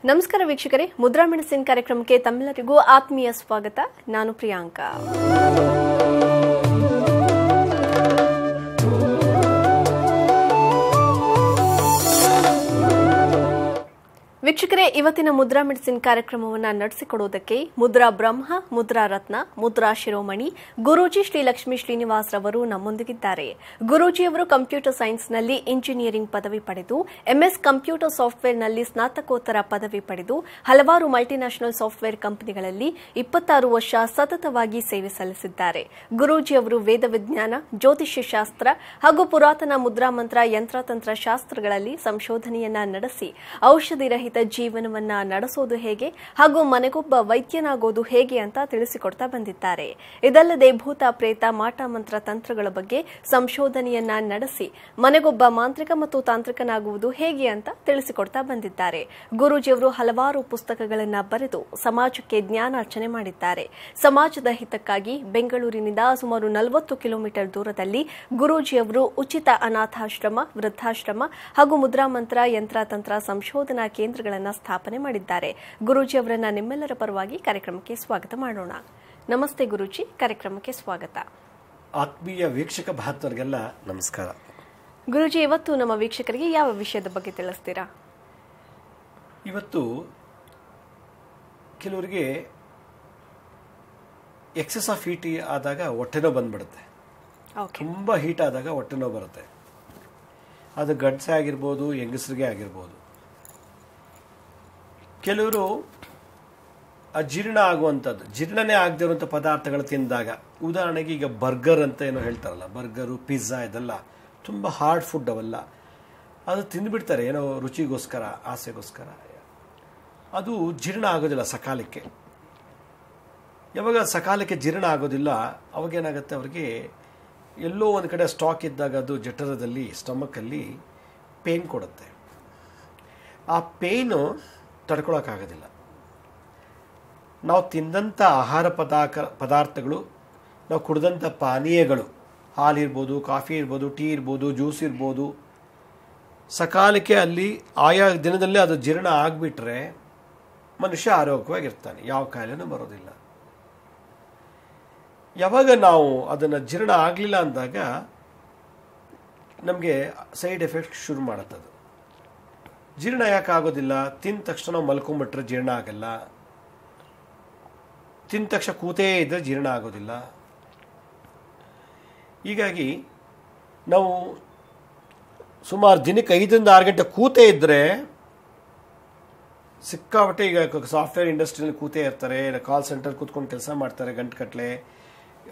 ನಮಸ್ಕಾರ ವೀಕ್ಷಕರೇ, ಮುದ್ರಾ ಮೆಡಿಸಿನ್ ಕಾರ್ಯಕ್ರಮಕ್ಕೆ ತಮ್ಮೆಲ್ಲರಿಗೂ ಆತ್ಮೀಯ ಸ್ವಾಗತ. ನಾನು ಪ್ರಿಯಾಂಕಾ. ವೀಕ್ಷಕರೇ, ಇವತ್ತಿನ ಮುದ್ರಾ ಮೆಡಿಸಿನ್ ಕಾರ್ಯಕ್ರಮವನ್ನು ನಡೆಸಿಕೊಡುವುದಕ್ಕೆ ಮುದ್ರಾ ಬ್ರಹ್ಮ, ಮುದ್ರಾ ರತ್ನ, ಮುದ್ರಾ ಶಿರೋಮಣಿ ಗುರೂಜಿ ಶ್ರೀ ಲಕ್ಷ್ಮೀ ಶ್ರೀನಿವಾಸ್ ರವರು ನಮ್ಮೊಂದಿಗಿದ್ದಾರೆ. ಗುರೂಜಿಯವರು ಕಂಪ್ಯೂಟರ್ ಸೈನ್ಸ್ನಲ್ಲಿ ಇಂಜಿನಿಯರಿಂಗ್ ಪದವಿ ಪಡೆದು ಎಂಎಸ್ ಕಂಪ್ಯೂಟರ್ ಸಾಫ್ಟ್ವೇರ್ನಲ್ಲಿ ಸ್ನಾತಕೋತ್ತರ ಪದವಿ ಪಡೆದು ಹಲವಾರು ಮಲ್ಟಿನ್ಯಾಷನಲ್ ಸಾಫ್ಟ್ವೇರ್ ಕಂಪನಿಗಳಲ್ಲಿ 26 ವರ್ಷ ಸತತವಾಗಿ ಸೇವೆ ಸಲ್ಲಿಸಿದ್ದಾರೆ. ಗುರೂಜಿಯವರು ವೇದ ವಿಜ್ಞಾನ, ಜ್ಯೋತಿಷ್ಯ ಶಾಸ್ತ್ರ ಹಾಗೂ ಪುರಾತನ ಮುದ್ರಾ ಮಂತ್ರ, ಯಂತ್ರತಂತ್ರ ಶಾಸ್ತ್ರಗಳಲ್ಲಿ ಸಂಶೋಧನೆಯನ್ನ ನಡೆಸಿ ಔಷಧಿ ರಹಿತ ಜೀವನವನ್ನ ನಡೆಸೋದು ಹೇಗೆ ಹಾಗೂ ಮನೆಗೊಬ್ಬ ವೈದ್ಯನಾಗೋದು ಹೇಗೆ ಅಂತ ತಿಳಿಸಿಕೊಡ್ತಾ ಬಂದಿದ್ದಾರೆ. ಇದಲ್ಲದೆ ಭೂತ, ಪ್ರೇತ, ಮಾಟ ಮಂತ್ರ ತಂತ್ರಗಳ ಬಗ್ಗೆ ಸಂಶೋಧನೆಯನ್ನ ನಡೆಸಿ ಮನೆಗೊಬ್ಬ ಮಾಂತ್ರಿಕ ಮತ್ತು ತಾಂತ್ರಿಕನಾಗುವುದು ಹೇಗೆ ಅಂತ ತಿಳಿಸಿಕೊಡ್ತಾ ಬಂದಿದ್ದಾರೆ. ಗುರೂಜಿಯವರು ಹಲವಾರು ಪುಸ್ತಕಗಳನ್ನ ಬರೆದು ಸಮಾಜಕ್ಕೆ ಜ್ಞಾನಾರ್ಚನೆ ಮಾಡಿದ್ದಾರೆ. ಸಮಾಜದ ಹಿತಕ್ಕಾಗಿ ಬೆಂಗಳೂರಿನಿಂದ ಸುಮಾರು 40 ಕಿಲೋಮೀಟರ್ ದೂರದಲ್ಲಿ ಗುರೂಜಿಯವರು ಉಚಿತ ಅನಾಥಾಶ್ರಮ, ವೃದ್ಧಾಶ್ರಮ ಹಾಗೂ ಮುದ್ರಾ ಮಂತ್ರ, ಯಂತ್ರತಂತ್ರ ಸಂಶೋಧನಾ ಕೇಂದ್ರಗಳನ್ನು ಸ್ಥಾಪನೆ ಮಾಡಿದ್ದಾರೆ. ಗುರೂಜಿ ಅವರನ್ನ ನಿಮ್ಮೆಲ್ಲರ ಪರವಾಗಿ ಕಾರ್ಯಕ್ರಮಕ್ಕೆ ಸ್ವಾಗತ ಮಾಡೋಣ. ನಮಸ್ತೆ ಗುರೂಜಿ, ಕಾರ್ಯಕ್ರಮಕ್ಕೆ ಸ್ವಾಗತ. ಆತ್ಮೀಯ ವೀಕ್ಷಕ ಬಾಂಧವರಿಗೆಲ್ಲ ನಮಸ್ಕಾರ. ಗುರೂಜಿ, ಇವತ್ತು ನಮ್ಮ ವೀಕ್ಷಕರಿಗೆ ಯಾವ ವಿಷಯದ ಬಗ್ಗೆ ತಿಳಿಸ್ತೀರಾ? ಇವತ್ತು ಕೆಲವರಿಗೆ ಎಕ್ಸೆಸ್ ಆಫ್ ಹೀಟ್ ಆದಾಗ ಹೊಟ್ಟೆನೋ ಬಂದ್ಬಿಡುತ್ತೆ. ತುಂಬಾ ಹೀಟ್ ಆದಾಗ ಹೊಟ್ಟೆನೋ ಬರುತ್ತೆ. ಅದು ಗಂಡಸೆ ಆಗಿರ್ಬೋದು, ಹೆಂಗಸರಿಗೆ ಆಗಿರ್ಬೋದು. ಕೆಲವರು ಅಜೀರ್ಣ ಆಗುವಂಥದ್ದು, ಜೀರ್ಣನೇ ಆಗದೆ ಇರುವಂಥ ಪದಾರ್ಥಗಳು ತಿಂದಾಗ, ಉದಾಹರಣೆಗೆ ಈಗ ಬರ್ಗರ್ ಅಂತ ಏನೋ ಹೇಳ್ತಾರಲ್ಲ, ಬರ್ಗರು, ಪಿಜ್ಜಾ, ಇದೆಲ್ಲ ತುಂಬ ಹಾರ್ಡ್ ಫುಡ್ ಅವೆಲ್ಲ. ಅದು ತಿಂದುಬಿಡ್ತಾರೆ ಏನೋ ರುಚಿಗೋಸ್ಕರ, ಆಸೆಗೋಸ್ಕರ. ಅದು ಜೀರ್ಣ ಆಗೋದಿಲ್ಲ ಸಕಾಲಕ್ಕೆ. ಯಾವಾಗ ಸಕಾಲಕ್ಕೆ ಜೀರ್ಣ ಆಗೋದಿಲ್ಲ, ಅವಾಗೇನಾಗುತ್ತೆ, ಅವ್ರಿಗೆ ಎಲ್ಲೋ ಒಂದು ಕಡೆ ಸ್ಟಾಕ್ ಇದ್ದಾಗ ಅದು ಜಠರದಲ್ಲಿ, ಸ್ಟಮಕ್ಕಲ್ಲಿ ಪೇನ್ ಕೊಡುತ್ತೆ. ಆ ಪೇಯ್ನು ತಡ್ಕೊಳಕ್ಕಾಗೋದಿಲ್ಲ. ನಾವು ತಿಂದಂಥ ಆಹಾರ ಪದಾರ್ಥಗಳು, ನಾವು ಕುಡಿದಂಥ ಪಾನೀಯಗಳು, ಹಾಲಿರ್ಬೋದು, ಕಾಫಿ ಇರ್ಬೋದು, ಟೀ ಇರ್ಬೋದು, ಜ್ಯೂಸ್ ಇರ್ಬೋದು, ಸಕಾಲಕ್ಕೆ ಅಲ್ಲಿ ಆಯಾ ದಿನದಲ್ಲಿ ಅದು ಜೀರ್ಣ ಆಗಿಬಿಟ್ರೆ ಮನುಷ್ಯ ಆರೋಗ್ಯವಾಗಿರ್ತಾನೆ, ಯಾವ ಕಾಯಿಲೆನೂ ಬರೋದಿಲ್ಲ. ಯಾವಾಗ ನಾವು ಅದನ್ನು ಜೀರ್ಣ ಆಗಲಿಲ್ಲ ಅಂದಾಗ ನಮಗೆ ಸೈಡ್ ಎಫೆಕ್ಟ್ ಶುರು ಮಾಡುತ್ತದು. ಜೀರ್ಣ ಯಾಕೆ ಆಗೋದಿಲ್ಲ? ತಿಂದ ತಕ್ಷಣ ನಾವು ಮಲ್ಕೊಂಡ್ಬಿಟ್ರೆ ಜೀರ್ಣ ಆಗಲ್ಲ. ತಿಂದ ತಕ್ಷಣ ಕೂತೇ ಇದ್ದರೆ ಜೀರ್ಣ ಆಗೋದಿಲ್ಲ. ಹೀಗಾಗಿ ನಾವು ಸುಮಾರು ದಿನಕ್ಕೆ 5ರಿಂದ 6 ಗಂಟೆ ಕೂತೇ ಇದ್ದರೆ ಸಿಕ್ಕಾಪಟ್ಟೆ, ಈಗ ಸಾಫ್ಟ್ವೇರ್ ಇಂಡಸ್ಟ್ರಿಯಲ್ಲಿ ಕೂತೇ ಇರ್ತಾರೆ, ಕಾಲ್ ಸೆಂಟರ್ ಕೂತ್ಕೊಂಡು ಕೆಲಸ ಮಾಡ್ತಾರೆ ಗಂಟೆಗಟ್ಟಲೆ,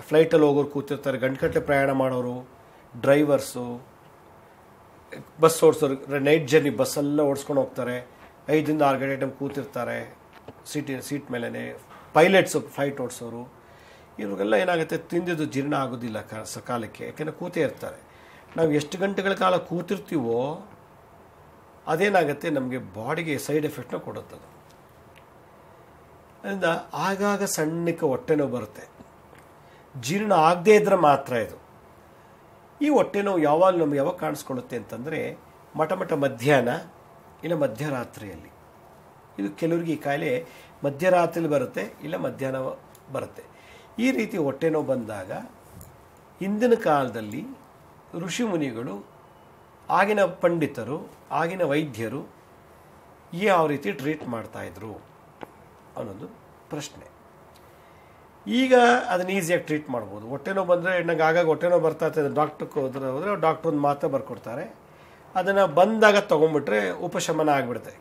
ಫ್ಲೈಟಲ್ಲಿ ಹೋಗೋರು ಕೂತಿರ್ತಾರೆ, ಗಂಟೆಗಟ್ಟಲೆ ಪ್ರಯಾಣ ಮಾಡೋರು, ಡ್ರೈವರ್ಸು, ಬಸ್ ಓಡಿಸೋರು, ನೈಟ್ ಜರ್ನಿ ಬಸ್ಸೆಲ್ಲ ಓಡಿಸ್ಕೊಂಡು ಹೋಗ್ತಾರೆ, 5ರಿಂದ 6 ಗಂಟೆ ಟೈಮ್ ಕೂತಿರ್ತಾರೆ ಸೀಟ್ ಮೇಲೇ. ಪೈಲಟ್ಸು, ಫ್ಲೈಟ್ ಓಡಿಸೋರು, ಇವ್ರಿಗೆಲ್ಲ ಏನಾಗುತ್ತೆ, ತಿಂದಿದ್ದು ಜೀರ್ಣ ಆಗೋದಿಲ್ಲ ಸಕಾಲಕ್ಕೆ, ಯಾಕೆಂದರೆ ಕೂತೇ ಇರ್ತಾರೆ. ನಾವು ಎಷ್ಟು ಗಂಟೆಗಳ ಕಾಲ ಕೂತಿರ್ತೀವೋ ಅದೇನಾಗುತ್ತೆ, ನಮಗೆ ಬಾಡಿಗೆ ಸೈಡ್ ಎಫೆಕ್ಟ್ನ ಕೊಡುತ್ತದೆ. ಅದರಿಂದ ಆಗಾಗ ಸಣ್ಣಕ್ಕೆ ಹೊಟ್ಟೆ ನೋವು ಬರುತ್ತೆ. ಜೀರ್ಣ ಆಗದೇ ಇದ್ರೆ ಮಾತ್ರ ಇದು. ಈ ಹೊಟ್ಟೆ ನೋವು ಯಾವಾಗ ಕಾಣಿಸ್ಕೊಳ್ಳುತ್ತೆ ಅಂತಂದರೆ ಮಠ ಇಲ್ಲ ಮಧ್ಯರಾತ್ರಿಯಲ್ಲಿ. ಇದು ಕೆಲವರಿಗೆ ಈ ಕಾಯಿಲೆ ಮಧ್ಯರಾತ್ರಿಯಲ್ಲಿ ಬರುತ್ತೆ, ಇಲ್ಲ ಮಧ್ಯಾಹ್ನ ಬರುತ್ತೆ. ಈ ರೀತಿ ಹೊಟ್ಟೆ ನೋವು ಬಂದಾಗ ಹಿಂದಿನ ಕಾಲದಲ್ಲಿ ಋಷಿ ಮುನಿಗಳು, ಆಗಿನ ಪಂಡಿತರು, ಆಗಿನ ವೈದ್ಯರು ಯಾವ ರೀತಿ ಟ್ರೀಟ್ ಮಾಡ್ತಾಯಿದ್ರು ಅನ್ನೋದು ಪ್ರಶ್ನೆ. ಈಗ ಅದನ್ನು ಈಸಿಯಾಗಿ ಟ್ರೀಟ್ ಮಾಡ್ಬೋದು. ಹೊಟ್ಟೆ ನೋವು ಬಂದರೆ, ನಂಗೆ ಆಗಾಗ ಹೊಟ್ಟೆ ನೋವು ಬರ್ತಾ ಇರ್ತದೆ, ಡಾಕ್ಟ್ರಿಗೆ ಹೋದ್ರೆ ಡಾಕ್ಟ್ರ್ ಒಂದು ಮಾತ್ರ ಬರ್ಕೊಡ್ತಾರೆ. ಅದನ್ನು ಬಂದಾಗ ತೊಗೊಂಡ್ಬಿಟ್ರೆ ಉಪಶಮನ ಆಗಿಬಿಡುತ್ತೆ,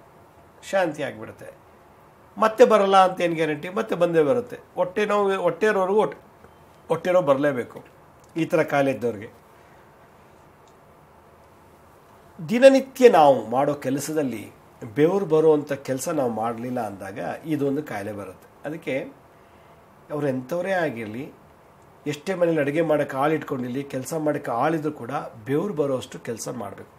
ಶಾಂತಿ ಆಗಿಬಿಡುತ್ತೆ. ಮತ್ತೆ ಬರಲ್ಲ ಅಂತ ಏನು ಗ್ಯಾರಂಟಿ? ಮತ್ತೆ ಬಂದೇ ಬರುತ್ತೆ. ಹೊಟ್ಟೆ ಇರೋರ್ಗೂ ಹೊಟ್ಟೆ ನೋವು ಬರಲೇಬೇಕು ಈ ಥರ ಕಾಯಿಲೆ ಇದ್ದವ್ರಿಗೆ. ದಿನನಿತ್ಯ ನಾವು ಮಾಡೋ ಕೆಲಸದಲ್ಲಿ ಬೆವರು ಬರುವಂಥ ಕೆಲಸ ನಾವು ಮಾಡಲಿಲ್ಲ ಅಂದಾಗ ಇದೊಂದು ಕಾಯಿಲೆ ಬರುತ್ತೆ. ಅದಕ್ಕೆ ಅವ್ರು ಎಂಥವರೇ ಆಗಿರಲಿ, ಎಷ್ಟೇ ಮನೇಲಿ ಅಡುಗೆ ಮಾಡೋಕ್ಕೆ ಆಳಿಟ್ಕೊಂಡಿರಲಿ, ಕೆಲಸ ಮಾಡೋಕ್ಕೆ ಆಳಿದ್ರು ಕೂಡ ಬೆವರು ಬರೋಷ್ಟು ಕೆಲಸ ಮಾಡಬೇಕು.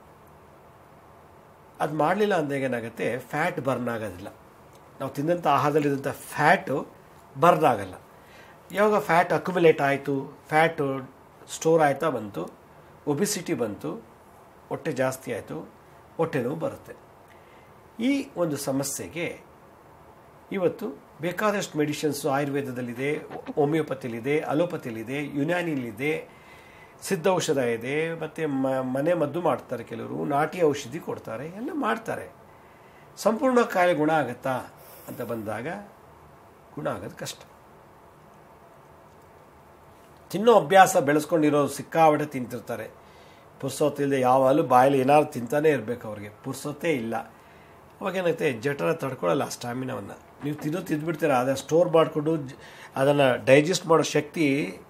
ಅದು ಮಾಡಲಿಲ್ಲ ಅಂದಾಗ ಏನಾಗುತ್ತೆ, ಫ್ಯಾಟ್ ಬರ್ನ್ ಆಗೋದಿಲ್ಲ. ನಾವು ತಿಂದಂಥ ಆಹಾರದಲ್ಲಿದ್ದಂಥ ಫ್ಯಾಟು ಬರ್ನ್ ಆಗಲ್ಲ. ಯಾವಾಗ ಫ್ಯಾಟ್ ಅಕ್ಯುಮುಲೇಟ್ ಆಯಿತು, ಫ್ಯಾಟು ಸ್ಟೋರ್ ಆಯ್ತಾ ಬಂತು, ಒಬಿಸಿಟಿ ಬಂತು, ಹೊಟ್ಟೆ ಜಾಸ್ತಿ ಆಯಿತು, ಹೊಟ್ಟೆ ನೋವು ಬರುತ್ತೆ. ಈ ಒಂದು ಸಮಸ್ಯೆಗೆ ಇವತ್ತು ಬೇಕಾದಷ್ಟು ಮೆಡಿಷನ್ಸು ಆಯುರ್ವೇದದಲ್ಲಿದೆ, ಹೋಮಿಯೋಪತಿಲಿದೆ, ಅಲೋಪತಿಲಿದೆ, ಯುನಾನಿಲಿದೆ, ಸಿದ್ಧ ಔಷಧ ಇದೆ, ಮತ್ತು ಮನೆ ಮದ್ದು ಮಾಡ್ತಾರೆ, ಕೆಲವರು ನಾಟಿ ಔಷಧಿ ಕೊಡ್ತಾರೆ, ಎಲ್ಲ ಮಾಡ್ತಾರೆ. ಸಂಪೂರ್ಣ ಕಾಯಿಲೆ ಗುಣ ಆಗುತ್ತಾ ಅಂತ ಬಂದಾಗ ಗುಣ ಆಗೋದು ಕಷ್ಟ. ತಿನ್ನೋ ಅಭ್ಯಾಸ ಬೆಳೆಸ್ಕೊಂಡಿರೋರು ಸಿಕ್ಕಾಬಟ್ಟೆ ತಿಂತಿರ್ತಾರೆ, ಪುರ್ಸೊತ್ತಿಲ್ಲದೆ ಯಾವಾಗಲೂ ಬಾಯಲ್ಲಿ ಏನಾದ್ರು ತಿಂತಾನೆ ಇರಬೇಕು, ಅವ್ರಿಗೆ ಪುರ್ಸೊತ್ತೇ ಇಲ್ಲ. ಅವಾಗೇನೈತೆ, ಜಠರ ತಡ್ಕೊಳ್ಳಲ್ಲ ಆ ಸ್ಟಾಮಿನಾವನ್ನು. ನೀವು ತಿಂದುಬಿಡ್ತೀರ, ಅದನ್ನು ಸ್ಟೋರ್ ಮಾಡಿಕೊಂಡು ಅದನ್ನು ಡೈಜೆಸ್ಟ್ ಮಾಡೋ ಶಕ್ತಿ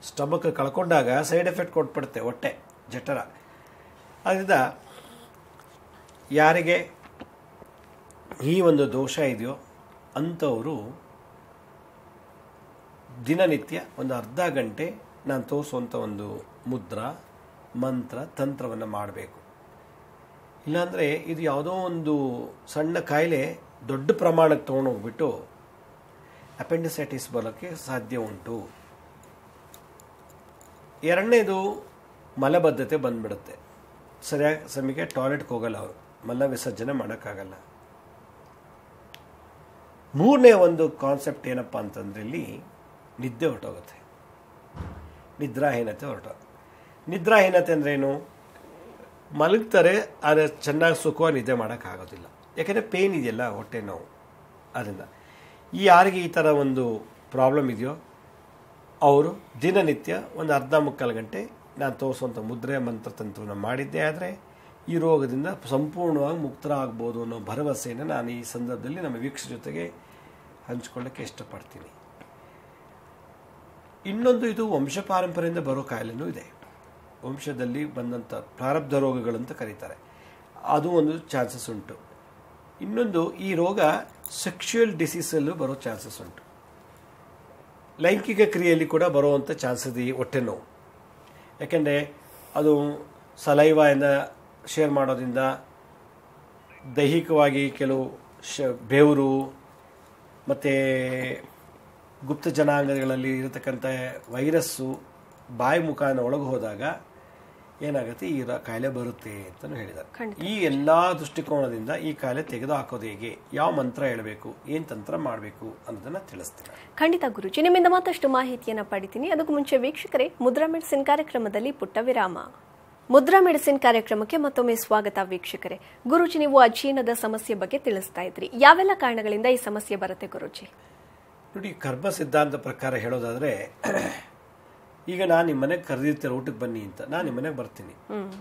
ಸ್ಟಮಕ್ ಕಳ್ಕೊಂಡಾಗ ಸೈಡ್ ಎಫೆಕ್ಟ್ ಕೊಟ್ಬಿಡುತ್ತೆ ಹೊಟ್ಟೆ, ಜಠರ. ಅದರಿಂದ ಯಾರಿಗೆ ಈ ಒಂದು ದೋಷ ಇದೆಯೋ ಅಂಥವರು ದಿನನಿತ್ಯ ಒಂದು ಅರ್ಧ ಗಂಟೆ ನಾನು ತೋರಿಸುವಂಥ ಒಂದು ಮುದ್ರಾ, ಮಂತ್ರ, ತಂತ್ರವನ್ನು ಮಾಡಬೇಕು. ಇಲ್ಲಾಂದರೆ ಇದು ಯಾವುದೋ ಒಂದು ಸಣ್ಣ ಕಾಯಿಲೆ ದೊಡ್ಡ ಪ್ರಮಾಣಕ್ಕೆ ತೊಗೊಂಡೋಗ್ಬಿಟ್ಟು ಅಪೆಂಡಿಸೈಟಿಸ್ ಬರೋಕ್ಕೆ ಸಾಧ್ಯ ಉಂಟು. ಎರಡನೇದು ಮಲಬದ್ಧತೆ ಬಂದ್ಬಿಡುತ್ತೆ, ಸರಿಯಾಗಿ ಸಮಯಕ್ಕೆ ಟಾಯ್ಲೆಟ್ಗೆ ಹೋಗಲ್ಲ ಅವರು, ಮಲ ವಿಸರ್ಜನೆ ಮಾಡೋಕ್ಕಾಗಲ್ಲ. ಮೂರನೇ ಒಂದು ಕಾನ್ಸೆಪ್ಟ್ ಏನಪ್ಪ ಅಂತಂದ್ರೆ ಇಲ್ಲಿ ನಿದ್ದೆ ಹೊರಟೋಗುತ್ತೆ, ನಿದ್ರಾಹೀನತೆ ನಿದ್ರಾಹೀನತೆ ಅಂದ್ರೇನು? ಮಲಗ್ತಾರೆ, ಆದರೆ ಚೆನ್ನಾಗಿ ಸುಖವಾಗಿ ನಿದ್ದೆ ಮಾಡೋಕ್ಕಾಗೋದಿಲ್ಲ, ಯಾಕೆಂದರೆ ಪೇಯ್ನ್ ಇದೆಯಲ್ಲ, ಹೊಟ್ಟೆ ನೋವು. ಅದರಿಂದ ಯಾರಿಗೆ ಈ ಥರ ಒಂದು ಪ್ರಾಬ್ಲಮ್ ಇದೆಯೋ ಅವರು ದಿನನಿತ್ಯ ಒಂದು ಅರ್ಧ ಮುಕ್ಕಾಲು ಗಂಟೆ ನಾನು ತೋರಿಸುವಂಥ ಮುದ್ರೆ ಮಂತ್ರತಂತ್ರವನ್ನು ಮಾಡಿದ್ದೆ ಆದರೆ ಈ ರೋಗದಿಂದ ಸಂಪೂರ್ಣವಾಗಿ ಮುಕ್ತರಾಗ್ಬೋದು ಅನ್ನೋ ಭರವಸೆಯನ್ನು ನಾನು ಈ ಸಂದರ್ಭದಲ್ಲಿ ನಮ್ಮ ವೀಕ್ಷಕರ ಜೊತೆಗೆ ಹಂಚ್ಕೊಳ್ಳೋಕ್ಕೆ ಇಷ್ಟಪಡ್ತೀನಿ. ಇನ್ನೊಂದು, ಇದು ವಂಶ ಪಾರಂಪರ್ಯದಿಂದ ಬರೋ ಕಾಯಿಲೆನೂ ಇದೆ, ವಂಶದಲ್ಲಿ ಬಂದಂಥ ಪ್ರಾರಬ್ಧ ರೋಗಗಳಂತ ಕರೀತಾರೆ, ಅದು ಒಂದು ಚಾನ್ಸಸ್ ಉಂಟು. ಇನ್ನೊಂದು, ಈ ರೋಗ ಸೆಕ್ಷುಯಲ್ ಡಿಸೀಸಲ್ಲೂ ಬರೋ ಚಾನ್ಸಸ್ ಉಂಟು, ಲೈಂಗಿಕ ಕ್ರಿಯೆಯಲ್ಲಿ ಕೂಡ ಬರುವಂಥ ಚಾನ್ಸಸ್ ಇದೆ ಹೊಟ್ಟೆ ನೋವು. ಯಾಕೆಂದರೆ ಅದು ಸಲೈವಾಯಿಂದ ಶೇರ್ ಮಾಡೋದ್ರಿಂದ ದೈಹಿಕವಾಗಿ ಕೆಲವು ಬೆವರು ಮತ್ತು ಗುಪ್ತ ಜನಾಂಗಗಳಲ್ಲಿ ಇರತಕ್ಕಂಥ ವೈರಸ್ಸು ಬಾಯಿ ಮುಖಾನ ಒಳಗೆ ಹೋದಾಗ ಏನಾಗುತ್ತೆ, ಈ ಕಾಯಿಲೆ ಬರುತ್ತೆ ಅಂತಲೂ ಹೇಳಿದ್ದಾರೆ. ಈ ಎಲ್ಲ ದೃಷ್ಟಿಕೋನದಿಂದ ಈ ಕಾಯಿಲೆ ತೆಗೆದು ಹಾಕೋದು ಹೇಗೆ, ಯಾವ ಮಂತ್ರ ಹೇಳಬೇಕು, ಏನು ತಂತ್ರ ಮಾಡಬೇಕು ಅನ್ನೋದನ್ನು ತಿಳಿಸ್ತೀನಿ. ಖಂಡಿತ ಗುರುಜಿ, ನಿಮ್ಮಿಂದ ಮತ್ತಷ್ಟು ಮಾಹಿತಿಯನ್ನು ಪಡಿತೀನಿ. ಅದಕ್ಕೂ ಮುಂಚೆ ವೀಕ್ಷಕರೇ, ಮುದ್ರಾ ಮೆಡಿಸಿನ್ ಕಾರ್ಯಕ್ರಮದಲ್ಲಿ ಪುಟ್ಟ ವಿರಾಮ. ಮುದ್ರಾ ಮೆಡಿಸಿನ್ ಕಾರ್ಯಕ್ರಮಕ್ಕೆ ಮತ್ತೊಮ್ಮೆ ಸ್ವಾಗತ ವೀಕ್ಷಕರೇ. ಗುರುಜಿ, ನೀವು ಅಜೀರ್ಣದ ಸಮಸ್ಯೆ ಬಗ್ಗೆ ತಿಳಿಸ್ತಾ ಇದ್ರಿ, ಯಾವೆಲ್ಲ ಕಾರಣಗಳಿಂದ ಈ ಸಮಸ್ಯೆ ಬರುತ್ತೆ ಗುರುಜಿ? ನೋಡಿ, ಕರ್ಮ ಸಿದ್ಧಾಂತ ಪ್ರಕಾರ ಹೇಳೋದಾದ್ರೆ, ಈಗ ನಾನು ನಿಮ್ಮ ಮನೆಗೆ ಕರೆದಿರ್ತೀರ ಊಟಕ್ಕೆ ಬನ್ನಿ ಅಂತ, ನಾನು ನಿಮ್ಮ ಮನೆಗೆ ಬರ್ತೀನಿ.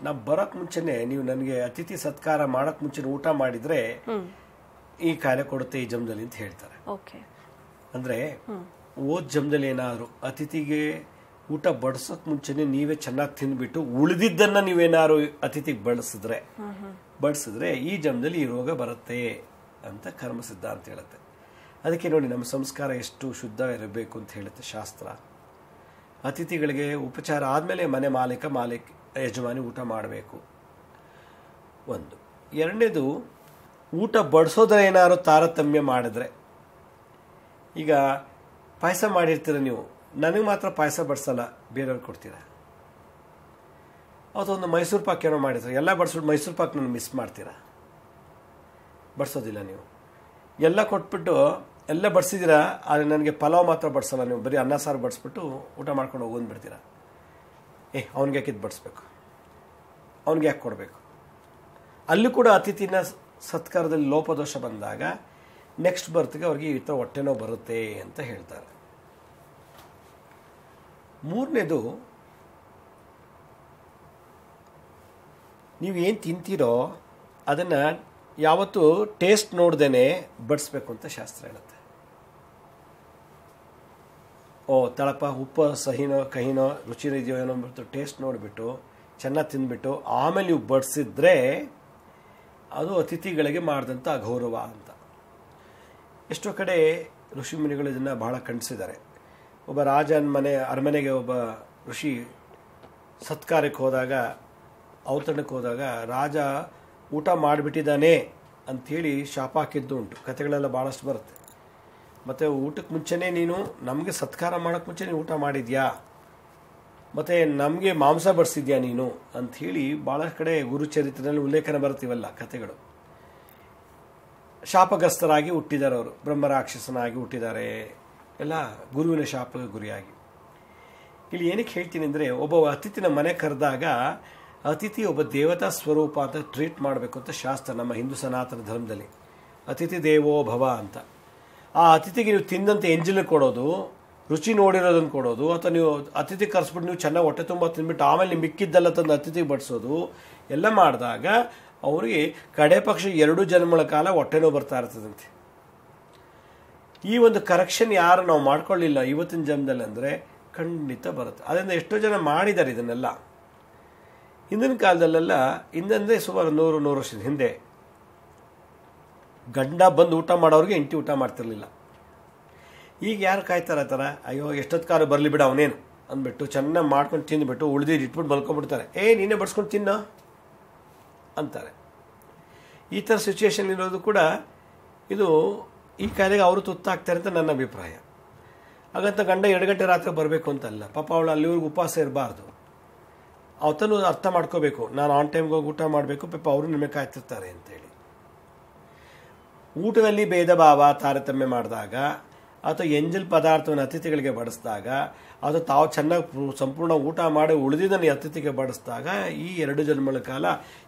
ನಾ ಬರೋಕ್ ಮುಂಚೆನೆ ನೀವು ನನಗೆ ಅತಿಥಿ ಸತ್ಕಾರ ಮಾಡಕ್ ಮುಂಚೆ ಊಟ ಮಾಡಿದ್ರೆ ಈ ಕಾಯಿಲೆ ಕೊಡುತ್ತೆ ಈ ಜನ್ಮದಲ್ಲಿ ಅಂತ ಹೇಳ್ತಾರೆ. ಅಂದ್ರೆ ಓದ್ ಜನ್ಮದಲ್ಲಿ ಏನಾದ್ರು ಅತಿಥಿಗೆ ಊಟ ಬಡಿಸೋಕ್ ಮುಂಚೆನೆ ನೀವೇ ಚೆನ್ನಾಗಿ ತಿಂದ್ಬಿಟ್ಟು ಉಳಿದಿದ್ದನ್ನ ನೀವೇನಾದ್ರು ಅತಿಥಿಗೆ ಬಡಿಸಿದ್ರೆ ಈ ಜನ್ಮದಲ್ಲಿ ಈ ರೋಗ ಬರುತ್ತೆ ಅಂತ ಕರ್ಮ ಸಿದ್ಧಾಂತ ಹೇಳುತ್ತೆ. ಅದಕ್ಕೆ ನೋಡಿ, ನಮ್ಮ ಸಂಸ್ಕಾರ ಎಷ್ಟು ಶುದ್ಧ ಇರಬೇಕು ಅಂತ ಹೇಳುತ್ತೆ ಶಾಸ್ತ್ರ. ಅತಿಥಿಗಳಿಗೆ ಉಪಚಾರ ಆದಮೇಲೆ ಮನೆ ಯಜಮಾನಿ ಊಟ ಮಾಡಬೇಕು, ಒಂದು. ಎರಡನೇದು, ಊಟ ಬಡಿಸೋದ್ರೆ ಏನಾದ್ರು ತಾರತಮ್ಯ ಮಾಡಿದ್ರೆ, ಈಗ ಪಾಯಸ ಮಾಡಿರ್ತೀರ ನೀವು, ನನಗೆ ಮಾತ್ರ ಪಾಯಸ ಬಡಿಸಲ್ಲ, ಬೇರೆಯವ್ರಿಗೆ ಕೊಡ್ತೀರಾ. ಅವತ್ತೊಂದು ಮೈಸೂರು ಪಾಕ್ ಏನೋ ಮಾಡಿದ್ರೆ ಎಲ್ಲ ಬಡಿಸ್ಬಿಟ್ಟು ಮೈಸೂರು ಪಾಕ್ ನಾನು ಮಿಸ್ ಮಾಡ್ತೀರಾ, ಬಡಿಸೋದಿಲ್ಲ ನೀವು. ಎಲ್ಲ ಕೊಟ್ಬಿಟ್ಟು ಎಲ್ಲ ಬಡಿಸಿದ್ದೀರಾ, ಆದರೆ ನನಗೆ ಪಲಾವ್ ಮಾತ್ರ ಬಡಿಸಲ್ಲ ನೀವು, ಬರೀ ಅನ್ನ ಸಾರು ಬಡಿಸ್ಬಿಟ್ಟು ಊಟ ಮಾಡ್ಕೊಂಡು ಹೋಗೋದು ಅವ್ನಿಗೆ ಯಾಕೆ ಇದು ಬಡಿಸ್ಬೇಕು, ಅವ್ನಿಗೆ ಯಾಕೆ ಕೊಡಬೇಕು. ಅಲ್ಲೂ ಕೂಡ ಅತಿಥಿನ ಸತ್ಕಾರದಲ್ಲಿ ಲೋಪದೋಷ ಬಂದಾಗ ನೆಕ್ಸ್ಟ್ ಬರ್ತಿಗೆ ಅವ್ರಿಗೆ ಈ ಥರ ಹೊಟ್ಟೆ ನೋವು ಬರುತ್ತೆ ಅಂತ ಹೇಳ್ತಾರೆ. ಮೂರನೇದು, ನೀವು ಏನು ತಿಂತೀರೋ ಅದನ್ನು ಯಾವತ್ತೂ ಟೇಸ್ಟ್ ನೋಡ್ದೇನೆ ಬಡಿಸ್ಬೇಕು ಅಂತ ಶಾಸ್ತ್ರ ಹೇಳುತ್ತೆ. ತಳಪ ಉಪ್ಪು ಸಹಿನೋ ಕಹಿನೋ ರುಚಿನೋ ಇದೆಯೋ ಏನೋ ಬಿಟ್ಟು ಟೇಸ್ಟ್ ನೋಡಿಬಿಟ್ಟು ಚೆನ್ನಾಗಿ ತಿಂದ್ಬಿಟ್ಟು ಆಮೇಲೆ ನೀವು ಬಡಿಸಿದ್ರೆ ಅದು ಅತಿಥಿಗಳಿಗೆ ಮಾಡಿದಂಥ ಅಗೌರವ ಅಂತ. ಎಷ್ಟೋ ಕಡೆ ಋಷಿಮುನಿಗಳು ಇದನ್ನು ಬಹಳ ಖಂಡಿಸಿದ್ದಾರೆ. ಒಬ್ಬ ರಾಜನ ಅರಮನೆಗೆ ಒಬ್ಬ ಋಷಿ ಸತ್ಕಾರಕ್ಕೆ ಹೋದಾಗ, ಔತಣಕ್ಕೆ ಹೋದಾಗ ರಾಜ ಊಟ ಮಾಡಿಬಿಟ್ಟಿದ್ದಾನೆ ಅಂಥೇಳಿ ಶಾಪ ಹಾಕಿದ್ದು ಉಂಟು, ಕಥೆಗಳೆಲ್ಲ ಭಾಳಷ್ಟು ಬರುತ್ತೆ. ಮತ್ತು ಊಟಕ್ಕೆ ಮುಂಚೆನೇ ನೀನು ನಮಗೆ ಸತ್ಕಾರ ಮಾಡೋಕ್ಕೆ ಮುಂಚೆ ನೀನು ಊಟ ಮಾಡಿದ್ಯಾ, ಮತ್ತು ನಮಗೆ ಮಾಂಸ ಬಡಿಸಿದ್ಯಾ ನೀನು ಅಂಥೇಳಿ ಭಾಳ ಕಡೆ ಗುರುಚರಿತ್ರೆಯಲ್ಲಿ ಉಲ್ಲೇಖನ ಬರ್ತೀವಲ್ಲ ಕಥೆಗಳು. ಶಾಪಗ್ರಸ್ತರಾಗಿ ಹುಟ್ಟಿದ್ದಾರೆ ಅವರು, ಬ್ರಹ್ಮರಾಕ್ಷಸನಾಗಿ ಹುಟ್ಟಿದ್ದಾರೆ, ಎಲ್ಲ ಗುರುವಿನ ಶಾಪಕ್ಕೆ ಗುರಿಯಾಗಿ. ಇಲ್ಲಿ ಏನಕ್ಕೆ ಹೇಳ್ತೀನಿ ಅಂದರೆ, ಒಬ್ಬ ಅತಿಥಿನ ಮನೆ ಕರೆದಾಗ ಅತಿಥಿ ಒಬ್ಬ ದೇವತಾ ಸ್ವರೂಪ ಅಂತ ಟ್ರೀಟ್ ಮಾಡಬೇಕು ಅಂತ ಶಾಸ್ತ್ರ ನಮ್ಮ ಹಿಂದೂ ಸನಾತನ ಧರ್ಮದಲ್ಲಿ. ಅತಿಥಿ ದೇವೋ ಭವ ಅಂತ. ಆ ಅತಿಥಿಗೆ ನೀವು ತಿಂದಂತೆ ಎಂಜಲು ಕೊಡೋದು, ರುಚಿ ನೋಡಿರೋದನ್ನು ಕೊಡೋದು, ಅಥವಾ ನೀವು ಅತಿಥಿ ಕರೆಸ್ಬಿಟ್ಟು ನೀವು ಚೆನ್ನಾಗಿ ಹೊಟ್ಟೆ ತುಂಬ ತಿಂದ್ಬಿಟ್ಟು ಆಮೇಲೆ ನೀವು ಮಿಕ್ಕಿದ್ದೆಲ್ಲ ತಂದು ಅತಿಥಿಗೆ ಬಡಿಸೋದು ಎಲ್ಲ ಮಾಡಿದಾಗ ಅವರಿಗೆ ಕಡೆ ಪಕ್ಷ 2 ಜನ್ಮಗಳ ಕಾಲ ಹೊಟ್ಟೆ ನೋವು ಬರ್ತಾ ಇರ್ತದಂತೆ. ಈ ಒಂದು ಕರೆಕ್ಷನ್ ಯಾರು ನಾವು ಮಾಡ್ಕೊಳ್ಳಿಲ್ಲ ಇವತ್ತಿನ ಜನ್ಮದಲ್ಲಿ ಅಂದರೆ ಖಂಡಿತ ಬರುತ್ತೆ. ಅದರಿಂದ ಎಷ್ಟೋ ಜನ ಮಾಡಿದ್ದಾರೆ ಇದನ್ನೆಲ್ಲ. ಹಿಂದಿನ ಕಾಲದಲ್ಲೆಲ್ಲ, ಹಿಂದಂದರೆ ಸುಮಾರು 100 ವರ್ಷದ ಹಿಂದೆ ಗಂಡ ಬಂದು ಊಟ ಮಾಡೋರಿಗೆ ಹೆಂಡತಿ ಊಟ ಮಾಡ್ತಿರ್ಲಿಲ್ಲ. ಈಗ ಯಾರು ಕಾಯ್ತಾರೆ ಆ ಥರ, ಅಯ್ಯೋ ಎಷ್ಟೊತ್ತು ಕಾಲ ಬರಲಿ ಬಿಡ ಅವನೇನು ಅಂದ್ಬಿಟ್ಟು ಚೆನ್ನಾಗಿ ಮಾಡ್ಕೊಂಡು ತಿಂದುಬಿಟ್ಟು ಉಳಿದಿದ್ದು ಇಟ್ಬಿಟ್ಟು ಮಲ್ಕೊಂಡ್ಬಿಡ್ತಾರೆ. ನೀನೇ ಬಡ್ಸ್ಕೊಂಡು ತಿನ್ನೋ ಅಂತಾರೆ. ಈ ಥರ ಸಿಚುವೇಶನ್ ಇರೋದು ಕೂಡ ಇದು ಈ ಕಾಯಿಲೆಗೆ ಅವರು ತುತ್ತಾಗ್ತಾರೆ ಅಂತ ನನ್ನ ಅಭಿಪ್ರಾಯ. ಹಾಗಂತ ಗಂಡ 2 ಗಂಟೆ ರಾತ್ರಿ ಬರಬೇಕು ಅಂತಲ್ಲ, ಪಾಪ ಅವಳು ಅಲ್ಲಿವರೆಗೂ ಉಪವಾಸ ಇರಬಾರ್ದು. ಅವತನು ಅರ್ಥ ಮಾಡ್ಕೋಬೇಕು, ನಾನು ಆನ್ ಟೈಮ್ಗೆ ಹೋಗಿ ಊಟ ಮಾಡಬೇಕು, ಪಾಪ ಅವರು ನಿಮಗೆ ಕಾಯ್ತಿರ್ತಾರೆ ಅಂತೇಳಿ. ಊಟದಲ್ಲಿ ಭೇದ ಭಾವ ತಾರತಮ್ಯ ಮಾಡಿದಾಗ, ಅಥವಾ ಎಂಜಲ್ ಪದಾರ್ಥವನ್ನು ಅತಿಥಿಗಳಿಗೆ ಬಡಿಸಿದಾಗ, ಅಥವಾ ತಾವು ಚೆನ್ನಾಗಿ ಸಂಪೂರ್ಣ ಊಟ ಮಾಡಿ ಉಳಿದಿದ್ದನ್ನು ಅತಿಥಿಗೆ ಬಡಿಸಿದಾಗ ಈ 2 ಜನ್ಮಗಳ ಕಾಲ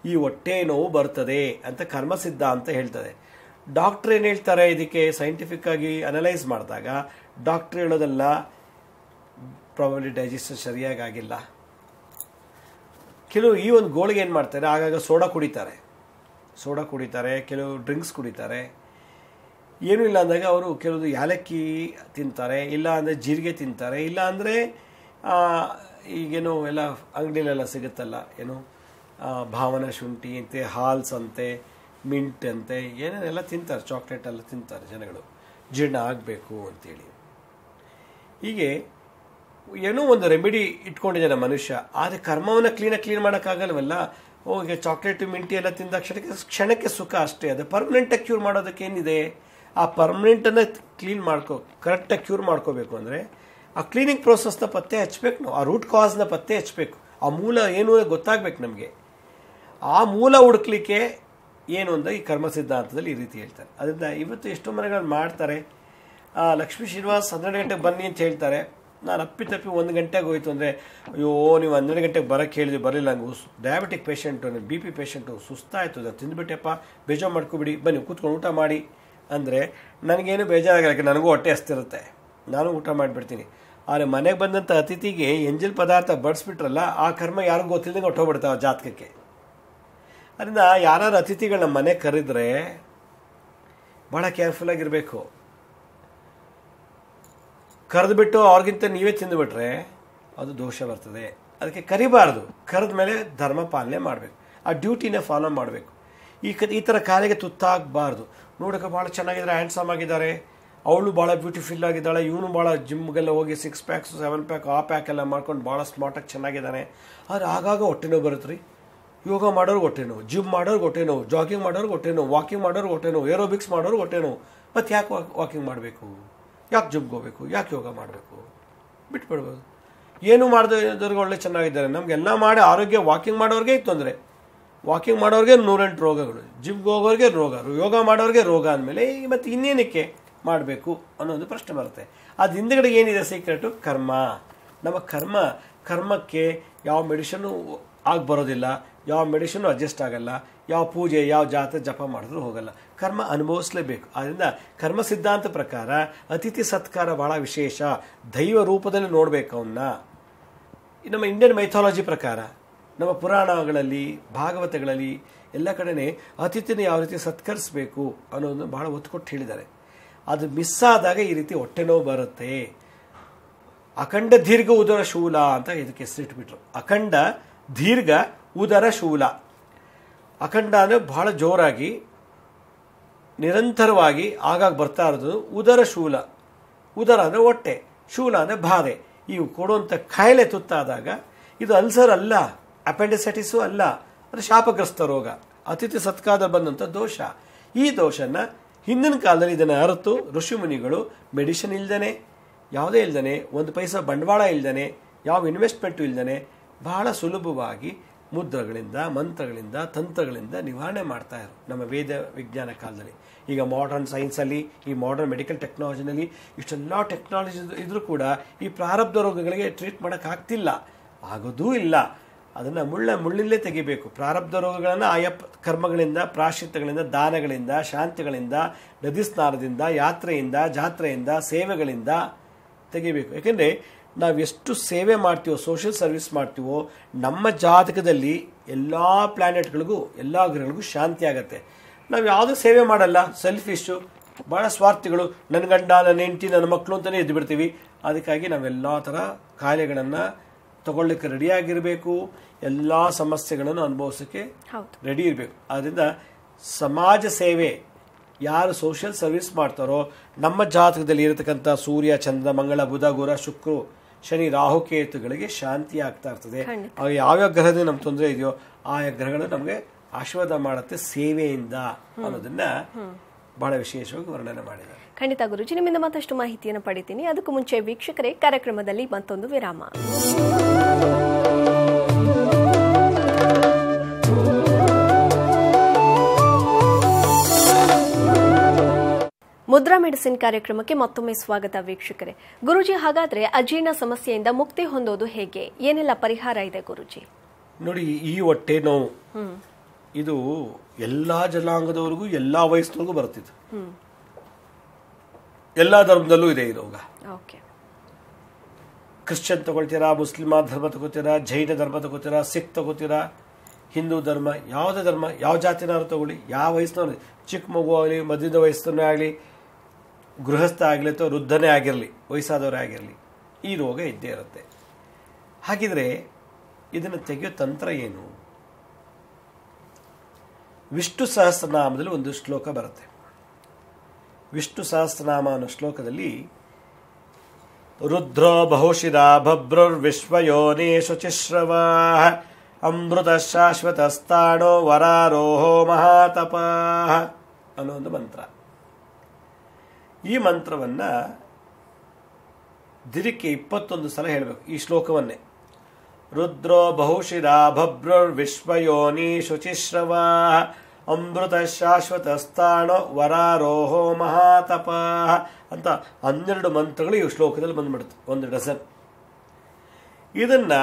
ಈ ಹೊಟ್ಟೆ ನೋವು ಬರ್ತದೆ ಅಂತ ಕರ್ಮಸಿದ್ಧ ಅಂತ ಹೇಳ್ತದೆ. ಡಾಕ್ಟ್ರ್ ಏನು ಹೇಳ್ತಾರೆ ಇದಕ್ಕೆ ಸೈಂಟಿಫಿಕ್ ಆಗಿ ಅನಲೈಸ್ ಮಾಡಿದಾಗ, ಡಾಕ್ಟ್ರ್ ಹೇಳೋದಲ್ಲ ಪ್ರಾಬಬ್ಲಿ ಡೈಜೆಷನ್ ಸರಿಯಾಗಿ ಆಗಿಲ್ಲ. ಕೆಲವು ಈ ಒಂದು ಗೋಳಿಗೆ ಏನು ಮಾಡ್ತಾರೆ, ಆಗಾಗ ಸೋಡಾ ಕುಡಿತಾರೆ, ಕೆಲವು ಡ್ರಿಂಕ್ಸ್ ಕುಡಿತಾರೆ. ಏನೂ ಇಲ್ಲ ಅಂದಾಗ ಅವರು ಕೆಲವು ಯಾಲಕ್ಕಿ ತಿಂತಾರೆ, ಇಲ್ಲ ಅಂದರೆ ಜೀರಿಗೆ ತಿಂತಾರೆ, ಇಲ್ಲ ಅಂದರೆ ಈಗೇನೋ ಎಲ್ಲ ಅಂಗಡಿಲೆಲ್ಲ ಸಿಗುತ್ತಲ್ಲ, ಏನು ಭಾವನಾ ಶುಂಠಿ ಅಂತೆ, ಹಾಲ್ಸ್ ಅಂತೆ, ಮಿಂಟ್ ಅಂತೆ, ಏನೇನೆಲ್ಲ ತಿಂತಾರೆ, ಚಾಕ್ಲೇಟ್ ಎಲ್ಲ ತಿಂತಾರೆ ಜನಗಳು ಜೀರ್ಣ ಆಗಬೇಕು ಅಂತೇಳಿ. ಹೀಗೆ ಏನೋ ಒಂದು ರೆಮಿಡಿ ಇಟ್ಕೊಂಡಿದ್ದಾನೆ ಮನುಷ್ಯ. ಆದರೆ ಕರ್ಮವನ್ನು ಕ್ಲೀನ್ ಮಾಡೋಕ್ಕಾಗಲ್ವಲ್ಲ. ಹೋಗಿ ಚಾಕ್ಲೇಟು ಮಿಂಟಿ ಎಲ್ಲ ತಿಂದ ಕ್ಷಣಕ್ಕೆ ಸುಖ ಅಷ್ಟೇ. ಅದು ಪರ್ಮನೆಂಟಾಗಿ ಕ್ಯೂರ್ ಮಾಡೋದಕ್ಕೆ ಏನಿದೆ, ಆ ಪರ್ಮನೆಂಟನ್ನು ಕರೆಕ್ಟಾಗಿ ಕ್ಯೂರ್ ಮಾಡ್ಕೋಬೇಕು ಅಂದರೆ ಆ ಕ್ಲೀನಿಂಗ್ ಪ್ರೋಸೆಸ್ನ ಪತ್ತೆ ಹಚ್ಚಬೇಕು ನಾವು, ಆ ರೂಟ್ ಕಾಸ್ನ ಪತ್ತೆ ಹಚ್ಚಬೇಕು. ಆ ಮೂಲ ಏನು ಗೊತ್ತಾಗಬೇಕು ನಮಗೆ. ಆ ಮೂಲ ಹುಡುಕ್ಲಿಕ್ಕೆ ಏನು ಅಂದರೆ ಈ ಕರ್ಮ ಸಿದ್ಧಾಂತದಲ್ಲಿ ಈ ರೀತಿ ಹೇಳ್ತಾರೆ. ಅದರಿಂದ ಇವತ್ತು ಎಷ್ಟೋ ಮನೆಗಳು ಮಾಡ್ತಾರೆ. ಲಕ್ಷ್ಮೀ ಶ್ರೀನಿವಾಸ್ 12 ಗಂಟೆಗೆ ಬನ್ನಿ ಅಂತ ಹೇಳ್ತಾರೆ. ನಾನು ಅಪ್ಪಿತಪ್ಪಿ 1 ಗಂಟೆಗೆ ಹೋಯ್ತು ಅಂದರೆ, ಅಯ್ಯೋ ನೀವು 12 ಗಂಟೆಗೆ ಬರೋಕ್ಕೆ ಹೇಳಿದ್ವಿ, ಬರಲಿಲ್ಲ. ನಂಗೆ ಡಯಾಬಿಟಿಕ್ ಪೇಷಂಟು, ನಾನು BP ಪೇಷಂಟು, ಸುಸ್ತಾಯಿತು, ನಾನು ತಿಂದುಬಿಟ್ಟೆಪ್ಪ, ಬೇಜಾರು ಮಾಡ್ಕೊಬಿಡಿ, ಬನ್ನಿ ಕೂತ್ಕೊಂಡು ಊಟ ಮಾಡಿ ಅಂದರೆ ನನಗೇನು ಬೇಜಾರಾಗಲ್ಲ, ನನಗೂ ಹೊಟ್ಟೆ ಹಸ್ತಿರುತ್ತೆ, ನಾನು ಊಟ ಮಾಡಿಬಿಡ್ತೀನಿ. ಆದರೆ ಮನೆಗೆ ಬಂದಂಥ ಅತಿಥಿಗೆ ಎಂಜಲ್ ಪದಾರ್ಥ ಬಡಿಸ್ಬಿಟ್ರಲ್ಲ, ಆ ಕರ್ಮ ಯಾರಿಗೂ ಗೊತ್ತಿಲ್ಲದಂಗೆ ಹೊಟ್ಟೋಗ್ಬಿಡ್ತಾವೆ ಜಾತಕಕ್ಕೆ. ಅದರಿಂದ ಯಾರು ಅತಿಥಿಗಳನ್ನ ಮನೆ ಕರೆದ್ರೆ ಭಾಳ ಕೇರ್ಫುಲ್ಲಾಗಿರಬೇಕು. ಕರೆದುಬಿಟ್ಟು ಅವ್ರಿಗಿಂತ ನೀವೇ ತಿಂದುಬಿಟ್ರೆ ಅದು ದೋಷ ಬರ್ತದೆ. ಅದಕ್ಕೆ ಕರಿಬಾರ್ದು. ಕರೆದ ಮೇಲೆ ಧರ್ಮ ಪಾಲನೆ ಮಾಡಬೇಕು, ಆ ಡ್ಯೂಟಿನ ಫಾಲೋ ಮಾಡಬೇಕು. ಈ ಥರ ಕಾರ್ಯಕ್ಕೆ ತುತ್ತಾಗಬಾರ್ದು. ನೋಡೋಕೆ ಭಾಳ ಚೆನ್ನಾಗಿದ್ದಾರೆ, ಹ್ಯಾಂಡ್ಸಮ್ ಆಗಿದ್ದಾರೆ, ಅವಳು ಭಾಳ ಬ್ಯೂಟಿಫುಲ್ ಆಗಿದ್ದಾಳೆ, ಇವನು ಭಾಳ ಜಿಮ್ಗೆಲ್ಲ ಹೋಗಿ 6 ಪ್ಯಾಕ್ಸ್ 7 ಪ್ಯಾಕ್ ಆ ಪ್ಯಾಕ್ ಎಲ್ಲ ಮಾಡ್ಕೊಂಡು ಭಾಳ ಸ್ಮಾರ್ಟಾಗಿ ಚೆನ್ನಾಗಿದ್ದಾನೆ. ಆದರೆ ಆಗಾಗ ಹೊಟ್ಟೆ ನೋವು ಬರುತ್ತೆ ರೀ. ಯೋಗ ಮಾಡೋರ್ಗೆ ಹೊಟ್ಟೆ ನೋವು, ಜಿಮ್ ಮಾಡೋರ್ಗೆ ಹೊಟ್ಟೆ ನೋವು, ಜಾಗಿಂಗ್ ಮಾಡೋರ್ಗೆ ಹೊಟ್ಟೆ ನೋವು, ವಾಕಿಂಗ್ ಮಾಡೋರ್ಗೆ ಹೊಟ್ಟೆ ನೋವು, ಏರೋಬಿಕ್ಸ್ ಮಾಡೋರ್ಗೆ ಹೊಟ್ಟೆ ನೋವು. ಮತ್ತು ಯಾಕೆ ವಾಕಿಂಗ್ ಮಾಡಬೇಕು, ಯಾಕೆ ಜಿಮ್ಗೆ ಹೋಗಬೇಕು, ಯಾಕೆ ಯೋಗ ಮಾಡಬೇಕು, ಬಿಟ್ಬಿಡ್ಬೋದು. ಏನು ಮಾಡಿದವ್ರಿಗೆ ಒಳ್ಳೆ ಚೆನ್ನಾಗಿದ್ದಾರೆ. ನಮಗೆಲ್ಲ ಮಾಡಿ ಆರೋಗ್ಯ ವಾಕಿಂಗ್ ಮಾಡೋರಿಗೆ ತೊಂದರೆ, ವಾಕಿಂಗ್ ಮಾಡೋರಿಗೆ 108 ರೋಗಗಳು, ಜಿಮ್ಗೆ ಹೋಗೋರಿಗೆ ರೋಗ, ಯೋಗ ಮಾಡೋರಿಗೆ ರೋಗ ಅಂದಮೇಲೆ ಮತ್ತು ಇನ್ನೇನಕ್ಕೆ ಮಾಡಬೇಕು ಅನ್ನೋದು ಪ್ರಶ್ನೆ ಬರುತ್ತೆ. ಅದು ಹಿಂದುಗಡೆ ಏನಿದೆ ಸೀಕ್ರೆಟು? ಕರ್ಮ. ನಮ್ಮ ಕರ್ಮಕ್ಕೆ ಯಾವ ಮೆಡಿಷನ್ನು ಆಗಿ ಬರೋದಿಲ್ಲ, ಯಾವ ಮೆಡಿಷನ್ನು ಅಡ್ಜಸ್ಟ್ ಆಗಲ್ಲ, ಯಾವ ಪೂಜೆ ಯಾವ ಜಾತ್ರೆ ಜಪ ಮಾಡಿದ್ರೂ ಹೋಗಲ್ಲ. ಕರ್ಮ ಅನುಭವಿಸಲೇಬೇಕು. ಆದ್ದರಿಂದ ಕರ್ಮ ಸಿದ್ಧಾಂತ ಪ್ರಕಾರ ಅತಿಥಿ ಸತ್ಕಾರ ಬಹಳ ವಿಶೇಷ, ದೈವ ರೂಪದಲ್ಲಿ ನೋಡಬೇಕು ಅವನ್ನ. ನಮ್ಮ ಇಂಡಿಯನ್ ಮೈಥಾಲಜಿ ಪ್ರಕಾರ, ನಮ್ಮ ಪುರಾಣಗಳಲ್ಲಿ, ಭಾಗವತಗಳಲ್ಲಿ ಎಲ್ಲ ಕಡೆನೇ ಅತಿಥಿನ ಯಾವ ರೀತಿ ಸತ್ಕರಿಸಬೇಕು ಅನ್ನೋದನ್ನು ಬಹಳ ಒತ್ತು ಕೊಟ್ಟು ಹೇಳಿದ್ದಾರೆ. ಅದು ಮಿಸ್ ಆದಾಗ ಈ ರೀತಿ ಹೊಟ್ಟೆ ನೋವು ಬರುತ್ತೆ. ಅಖಂಡ ದೀರ್ಘ ಉದರ ಶೂಲ ಅಂತ ಇದಕ್ಕೆ ಹೆಸರಿಟ್ಬಿಟ್ರು. ಅಖಂಡ ದೀರ್ಘ ಉದರ ಶೂಲ. ಅಖಂಡ ಅಂದರೆ ಬಹಳ ಜೋರಾಗಿ ನಿರಂತರವಾಗಿ ಆಗಾಗ ಬರ್ತಾ ಇರೋದು ಉದರ ಶೂಲ. ಉದರ ಅಂದರೆ ಹೊಟ್ಟೆ, ಶೂಲ ಅಂದರೆ ಬಾಧೆ. ಇವು ಕೊಡುವಂಥ ಕಾಯಿಲೆ ತುತ್ತಾದಾಗ ಇದು ಅಲ್ಸರ್ ಅಲ್ಲ, ಅಪೆಂಡಿಸೈಟಿಸು ಅಲ್ಲ, ಅದು ಶಾಪಗ್ರಸ್ತ ರೋಗ, ಅತಿಥಿ ಸತ್ಕಾರದಲ್ಲಿ ಬಂದಂಥ ದೋಷ. ಈ ದೋಷನ ಹಿಂದಿನ ಕಾಲದಲ್ಲಿ ಇದನ್ನು ಅರಿತು ಋಷಿಮುನಿಗಳು ಮೆಡಿಸಿನ್ ಇಲ್ದೇ, ಯಾವುದೇ ಇಲ್ದೇ, ಒಂದು ಪೈಸಾ ಬಂಡವಾಳ ಇಲ್ದೇ, ಯಾವ ಇನ್ವೆಸ್ಟ್ಮೆಂಟು ಇಲ್ದೇ ಬಹಳ ಸುಲಭವಾಗಿ ಮುದ್ರಗಳಿಂದ, ಮಂತ್ರಗಳಿಂದ, ತಂತ್ರಗಳಿಂದ ನಿವಾರಣೆ ಮಾಡ್ತಾ ಇದ್ರು ನಮ್ಮ ವೇದ ವಿಜ್ಞಾನ ಕಾಲದಲ್ಲಿ. ಈಗ ಮಾಡರ್ನ್ ಸೈನ್ಸಲ್ಲಿ, ಈ ಮಾಡರ್ನ್ ಮೆಡಿಕಲ್ ಟೆಕ್ನಾಲಜಿನಲ್ಲಿ ಇಷ್ಟೆಲ್ಲ ಟೆಕ್ನಾಲಜಿ ಇದ್ರೂ ಕೂಡ ಈ ಪ್ರಾರಬ್ಧ ರೋಗಗಳಿಗೆ ಟ್ರೀಟ್ ಮಾಡೋಕ್ಕಾಗ್ತಿಲ್ಲ, ಆಗೋದೂ ಇಲ್ಲ. ಅದನ್ನು ಮುಳ್ಳಿಲ್ಲೇ ತೆಗಿಬೇಕು. ಪ್ರಾರಬ್ಧ ರೋಗಗಳನ್ನು ಆಯಾ ಕರ್ಮಗಳಿಂದ, ಪ್ರಾಶ್ಚಿತ್ಯಗಳಿಂದ, ದಾನಗಳಿಂದ, ಶಾಂತಿಗಳಿಂದ, ನದಿ ಸ್ನಾನದಿಂದ, ಯಾತ್ರೆಯಿಂದ, ಜಾತ್ರೆಯಿಂದ, ಸೇವೆಗಳಿಂದ ತೆಗಿಬೇಕು. ಯಾಕೆಂದರೆ ನಾವು ಎಷ್ಟು ಸೇವೆ ಮಾಡ್ತೀವೋ, ಸೋಷಿಯಲ್ ಸರ್ವಿಸ್ ಮಾಡ್ತೀವೋ, ನಮ್ಮ ಜಾತಕದಲ್ಲಿ ಎಲ್ಲ ಪ್ಲ್ಯಾನೆಟ್ಗಳಿಗೂ, ಎಲ್ಲ ಗ್ರಹಗಳಿಗೂ ಶಾಂತಿ ಆಗುತ್ತೆ. ನಾವು ಯಾವುದೂ ಸೇವೆ ಮಾಡಲ್ಲ, ಸೆಲ್ಫಿಶು, ಭಾಳ ಸ್ವಾರ್ಥಿಗಳು, ನನ್ನ ಗಂಡ, ನನ್ನ ಹೆಂಡತಿ, ನನ್ನ ಮಕ್ಕಳು ಅಂತಲೇ ಎದ್ದು ಬಿಡ್ತೀವಿ. ಅದಕ್ಕಾಗಿ ನಾವೆಲ್ಲ ಥರ ಕಾಯಿಲೆಗಳನ್ನು ತಗೊಳ್ಳಿಕ್ಕೆ ರೆಡಿಯಾಗಿರಬೇಕು, ಎಲ್ಲ ಸಮಸ್ಯೆಗಳನ್ನು ಅನುಭವಿಸೋಕ್ಕೆ ರೆಡಿ ಇರಬೇಕು. ಆದ್ದರಿಂದ ಸಮಾಜ ಸೇವೆ, ಯಾರು ಸೋಷಿಯಲ್ ಸರ್ವಿಸ್ ಮಾಡ್ತಾರೋ, ನಮ್ಮ ಜಾತಕದಲ್ಲಿ ಇರತಕ್ಕಂಥ ಸೂರ್ಯ, ಚಂದ್ರ, ಮಂಗಳ, ಬುಧ, ಗುರು, ಶುಕ್ರ, ಶನಿ, ರಾಹುಕೇತುಗಳಿಗೆ ಶಾಂತಿ ಆಗ್ತಾ ಇರ್ತದೆ. ಯಾವ್ಯಾವ ಗ್ರಹದಿಂದ ನಮ್ಗೆ ತೊಂದರೆ ಇದೆಯೋ ಆಯಾ ಗ್ರಹಗಳು ನಮಗೆ ಆಶೀರ್ವಾದ ಮಾಡುತ್ತೆ ಸೇವೆಯಿಂದ ಅನ್ನೋದನ್ನ ಬಹಳ ವಿಶೇಷವಾಗಿ ವರ್ಣನೆ ಮಾಡಿದ್ದಾರೆ. ಖಂಡಿತ ಗುರುಜಿ, ನಿಮ್ಮಿಂದ ಮತ್ತಷ್ಟು ಮಾಹಿತಿಯನ್ನು ಪಡಿತೀನಿ. ಅದಕ್ಕೂ ಮುಂಚೆ ವೀಕ್ಷಕರೇ, ಕಾರ್ಯಕ್ರಮದಲ್ಲಿ ಮತ್ತೊಂದು ವಿರಾಮ. ಮುದ್ರಾ ಮೆಡಿಸಿನ್ ಕಾರ್ಯಕ್ರಮಕ್ಕೆ ಮತ್ತೊಮ್ಮೆ ಸ್ವಾಗತ ವೀಕ್ಷಕರೇ. ಗುರುಜಿ, ಹಾಗಾದ್ರೆ ಅಜೀರ್ಣ ಸಮಸ್ಯೆಯಿಂದ ಮುಕ್ತಿ ಹೊಂದೋದು ಹೇಗೆ? ಏನೆಲ್ಲ ಪರಿಹಾರ ಇದೆ ಗುರುಜಿ? ನೋಡಿ, ಈ ಹೊಟ್ಟೆ ನೋವು ಇದು ಎಲ್ಲಾ ಜನಾಂಗದವರೆಗೂ, ಎಲ್ಲಾ ವಯಸ್ಸಿನವರೆಗೂ ಬರ್ತಿತ್ತು. ಎಲ್ಲಾ ಧರ್ಮದಲ್ಲೂ ಇದೆ ಈ ರೋಗ. ಕ್ರಿಶ್ಚಿಯನ್ ತಗೊಳ್ತೀರಾ, ಮುಸ್ಲಿಮ ಧರ್ಮ ತಗೋತೀರಾ, ಜೈನ ಧರ್ಮ ತಗೋತೀರಾ, ಸಿಖ್ ತಗೋತೀರಾ, ಹಿಂದೂ ಧರ್ಮ, ಯಾವುದೇ ಧರ್ಮ, ಯಾವ ಜಾತಿನವರು ತಗೊಳ್ಳಿ, ಯಾವ ವಯಸ್ಸಿನವ್ರು, ಚಿಕ್ಕ ಮಗು ಆಗಲಿ, ಮಧ್ಯದ ವಯಸ್ಸನ್ನೇ ಆಗಲಿ, ಗೃಹಸ್ಥ ಆಗಲಿ ಅಥವಾ ವೃದ್ಧನೇ ಆಗಿರಲಿ, ವಯಸ್ಸಾದವರೇ ಆಗಿರಲಿ, ಈ ರೋಗ ಇದ್ದೇ ಇರುತ್ತೆ. ಹಾಗಿದ್ರೆ ಇದನ್ನು ತೆಗೆಯೋ ತಂತ್ರ ಏನು? ವಿಷ್ಣು ಸಹಸ್ರನಾಮದಲ್ಲಿ ಒಂದು ಶ್ಲೋಕ ಬರುತ್ತೆ. ವಿಷ್ಣು ಸಹಸ್ರನಾಮ ಅನ್ನೋ ಶ್ಲೋಕದಲ್ಲಿ ರುದ್ರೋ ಬಹುಶಿರಾ ಭಭ್ರುರ್ವಿಶ್ವಯೋನೇ ಶುಚಿಶ್ರವಾ ಅಮೃತ ಶಾಶ್ವತಸ್ಥಾಣೋ ವರಾರೋಹೋ ಮಹಾತಪಾ ಅನ್ನೋ ಒಂದು ಮಂತ್ರ. ಈ ಮಂತ್ರವನ್ನ ದಿನಕ್ಕೆ 21 ಸಲ ಹೇಳಬೇಕು, ಈ ಶ್ಲೋಕವನ್ನೇ. ರುದ್ರೋ ಬಹುಶಿರಾ ಭಭ್ರುರ್ವಿಶ್ವಯೋನಿ ಶುಚಿಶ್ರವಾ ಅಮೃತ ಶಾಶ್ವತಸ್ಥಾಣೋ ವರಾರೋಹೋ ಮಹಾತಪಾ ಅಂತ 12 ಮಂತ್ರಗಳು ಈ ಶ್ಲೋಕದಲ್ಲಿ ಬಂದ್ಬಿಡುತ್ತೆ, 1 ಡಜನ್. ಇದನ್ನ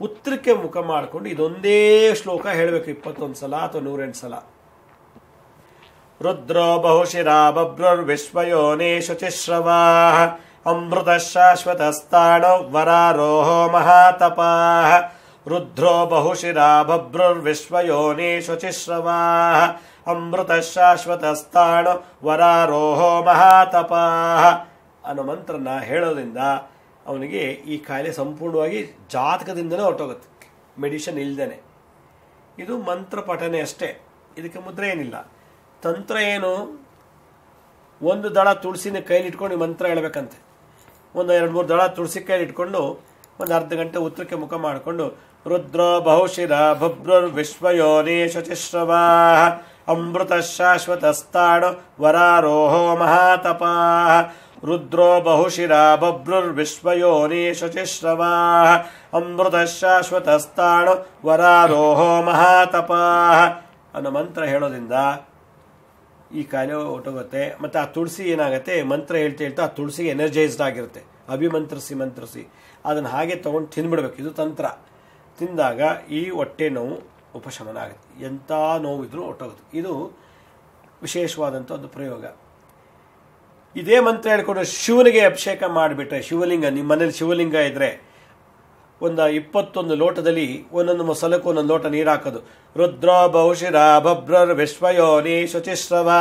ಉತ್ತರಕ್ಕೆ ಮುಖ ಮಾಡಿಕೊಂಡು ಇದೊಂದೇ ಶ್ಲೋಕ ಹೇಳಬೇಕು 21 ಸಲ ಅಥವಾ 108 ಸಲ. ರುದ್ರೋ ಬಹುಶಿರಾ ಭಭ್ರುರ್ವಿಶ್ವಯೋನಿ ಶುಚಿಶ್ರವಾ ಅಮೃತ ಶಾಶ್ವತಸ್ಥಾಣೋ ವರಾರೋಹೋ ಮಹಾತಪಾ ರುದ್ರೋ ಬಹುಶಿರಾ ಭಭ್ರುರ್ವಿಶ್ವಯೋನಿ ಶುಚಿಶ್ರವಾ ಅಮೃತ ಶಾಶ್ವತಸ್ಥಾಣೋ ವರಾರೋಹೋ ಮಹಾತಪಾ ಅನ್ನೋ ಮಂತ್ರನ ಹೇಳೋದ್ರಿಂದ ಅವನಿಗೆ ಈ ಕಾಯಿಲೆ ಸಂಪೂರ್ಣವಾಗಿ ಜಾತಕದಿಂದನೇ ಹೊರಟೋಗುತ್ತೆ, ಮೆಡಿಷನ್ ಇಲ್ದೇನೆ. ಇದು ಮಂತ್ರ ಪಠನೆ ಅಷ್ಟೇ, ಇದಕ್ಕೆ ಮುದ್ರೆ ಏನಿಲ್ಲ. ತಂತ್ರ ಏನು? ಒಂದು ದಳ ತುಳಸಿನ ಕೈಲಿ ಇಟ್ಕೊಂಡು ಮಂತ್ರ ಹೇಳ್ಬೇಕಂತೆ. ಒಂದು 2-3 ದಳ ತುಳಸಿ ಕೈಲಿ ಇಟ್ಕೊಂಡು ಒಂದು ಅರ್ಧ ಗಂಟೆ ಉತ್ತರಕ್ಕೆ ಮುಖ ಮಾಡಿಕೊಂಡು ರುದ್ರೋ ಬಹುಶಿರಾ ಭಭ್ರುರ್ವಿಶ್ವಯೋನಿ ಶುಚಿಶ್ರವಾ ಅಮೃತ ಶಾಶ್ವತಸ್ಥಾಣೋ ವರಾರೋಹೋ ಮಹಾತಪಾ ರುದ್ರೋ ಬಹುಶಿರಾ ಭಭ್ರುರ್ವಿಶ್ವಯೋನಿ ಶುಚಿಶ್ರವಾ ಅಮೃತ ಶಾಶ್ವತಸ್ಥಾಣೋ ವರಾರೋಹೋ ಮಹಾತಪಾ ಅನ್ನೋ ಮಂತ್ರ ಹೇಳೋದ್ರಿಂದ ಈ ಕಾಯಿಲೆ ಹೊರಟೋಗುತ್ತೆ. ಮತ್ತು ಆ ತುಳಸಿ ಏನಾಗುತ್ತೆ, ಮಂತ್ರ ಹೇಳ್ತಾ ಆ ತುಳಸಿಗೆ ಎನರ್ಜೈಸ್ಡ್ ಆಗಿರುತ್ತೆ. ಮಂತ್ರಿಸಿ ಅದನ್ನು ಹಾಗೆ ತೊಗೊಂಡು ತಿಂದ್ಬಿಡ್ಬೇಕು. ಇದು ತಂತ್ರ. ತಿಂದಾಗ ಈ ಹೊಟ್ಟೆ ನೋವು ಉಪಶಮನ ಆಗುತ್ತೆ, ಎಂಥ ನೋವಿದ್ರೂ ಹೊರಟೋಗುತ್ತೆ. ಇದು ವಿಶೇಷವಾದಂಥ ಒಂದು ಪ್ರಯೋಗ. ಇದೇ ಮಂತ್ರ ಹೇಳ್ಕೊಂಡು ಶಿವನಿಗೆ ಅಭಿಷೇಕ ಮಾಡಿಬಿಟ್ರೆ, ಶಿವಲಿಂಗ, ನಿಮ್ಮ ಮನೇಲಿ ಶಿವಲಿಂಗ ಇದ್ರೆ ಒಂದು 21 ಲೋಟದಲ್ಲಿ ಒಂದೊಂದು ಮೊಸಲಕ್ಕೂ ಒಂದೊಂದು ಲೋಟ ನೀರು ಹಾಕೋದು. ರುದ್ರೋ ಬಹುಶಿರಾ ಭಭ್ರುರ್ವಿಶ್ವಯೋನಿ ಶುಚಿಶ್ರವಾ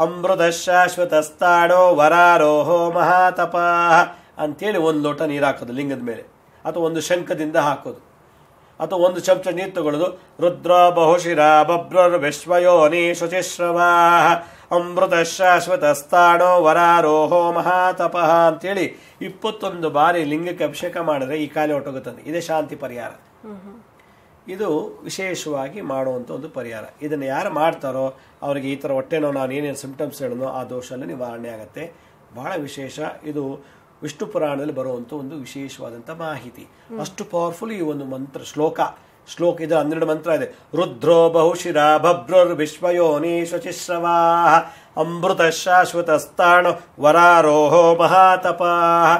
ಅಮೃತ ಶಾಶ್ವತಸ್ಥಾಣೋ ವರಾರೋಹೋ ಮಹಾತಪಾ ಅಂತೇಳಿ 1 ಲೋಟ ನೀರು ಹಾಕೋದು ಲಿಂಗದ ಮೇಲೆ, ಅಥವಾ ಒಂದು ಶಂಖದಿಂದ ಹಾಕೋದು, ಅಥವಾ 1 ಚಮಚ ನೀರು ತಗೊಳ್ಳೋದು. ರುದ್ರೋ ಬಹುಶಿರಾ ಭಭ್ರುರ್ವಿಶ್ವಯೋನಿ ಶುಚಿಶ್ರವಾ ಅಮೃತ ಶಾಶ್ವತಸ್ಥಾಣೋ ವರಾರೋಹೋ ಮಹಾತಪಃ ಅಂತೇಳಿ 21 ಬಾರಿ ಲಿಂಗಕ್ಕೆ ಅಭಿಷೇಕ ಮಾಡಿದ್ರೆ ಈ ಕಾಯಿಲೆ ಹೊರಟೋಗುತ್ತದೆ. ಇದೇ ಶಾಂತಿ ಪರಿಹಾರ. ಇದು ವಿಶೇಷವಾಗಿ ಮಾಡುವಂಥ ಒಂದು ಪರಿಹಾರ. ಇದನ್ನು ಯಾರು ಮಾಡ್ತಾರೋ ಅವರಿಗೆ ಈ ಥರ ಹೊಟ್ಟೆ ನೋವು ನಾನು ಏನೇನು ಸಿಂಪ್ಟಮ್ಸ್ ಹೇಳೋನೋ ಆ ದೋಷ ನಿವಾರಣೆ ಆಗುತ್ತೆ. ಬಹಳ ವಿಶೇಷ. ಇದು ವಿಷ್ಣು ಪುರಾಣದಲ್ಲಿ ಬರುವಂಥ ಒಂದು ವಿಶೇಷವಾದಂಥ ಮಾಹಿತಿ. ಅಷ್ಟು ಪವರ್ಫುಲ್ ಈ ಒಂದು ಮಂತ್ರ ಶ್ಲೋಕ ಇದು 12 ಮಂತ್ರ ಇದೆ. ರುದ್ರೋ ಬಹುಶಿರ ಭಬ್ರುರ್ ವಿಶ್ವಯೋನಿ ಶಚಿಶ್ರವಾ ಅಮೃತ ಶಾಶ್ವತಸ್ಥಾಣು ವರಾರೋಹೋ ಮಹಾತಪಾಹ.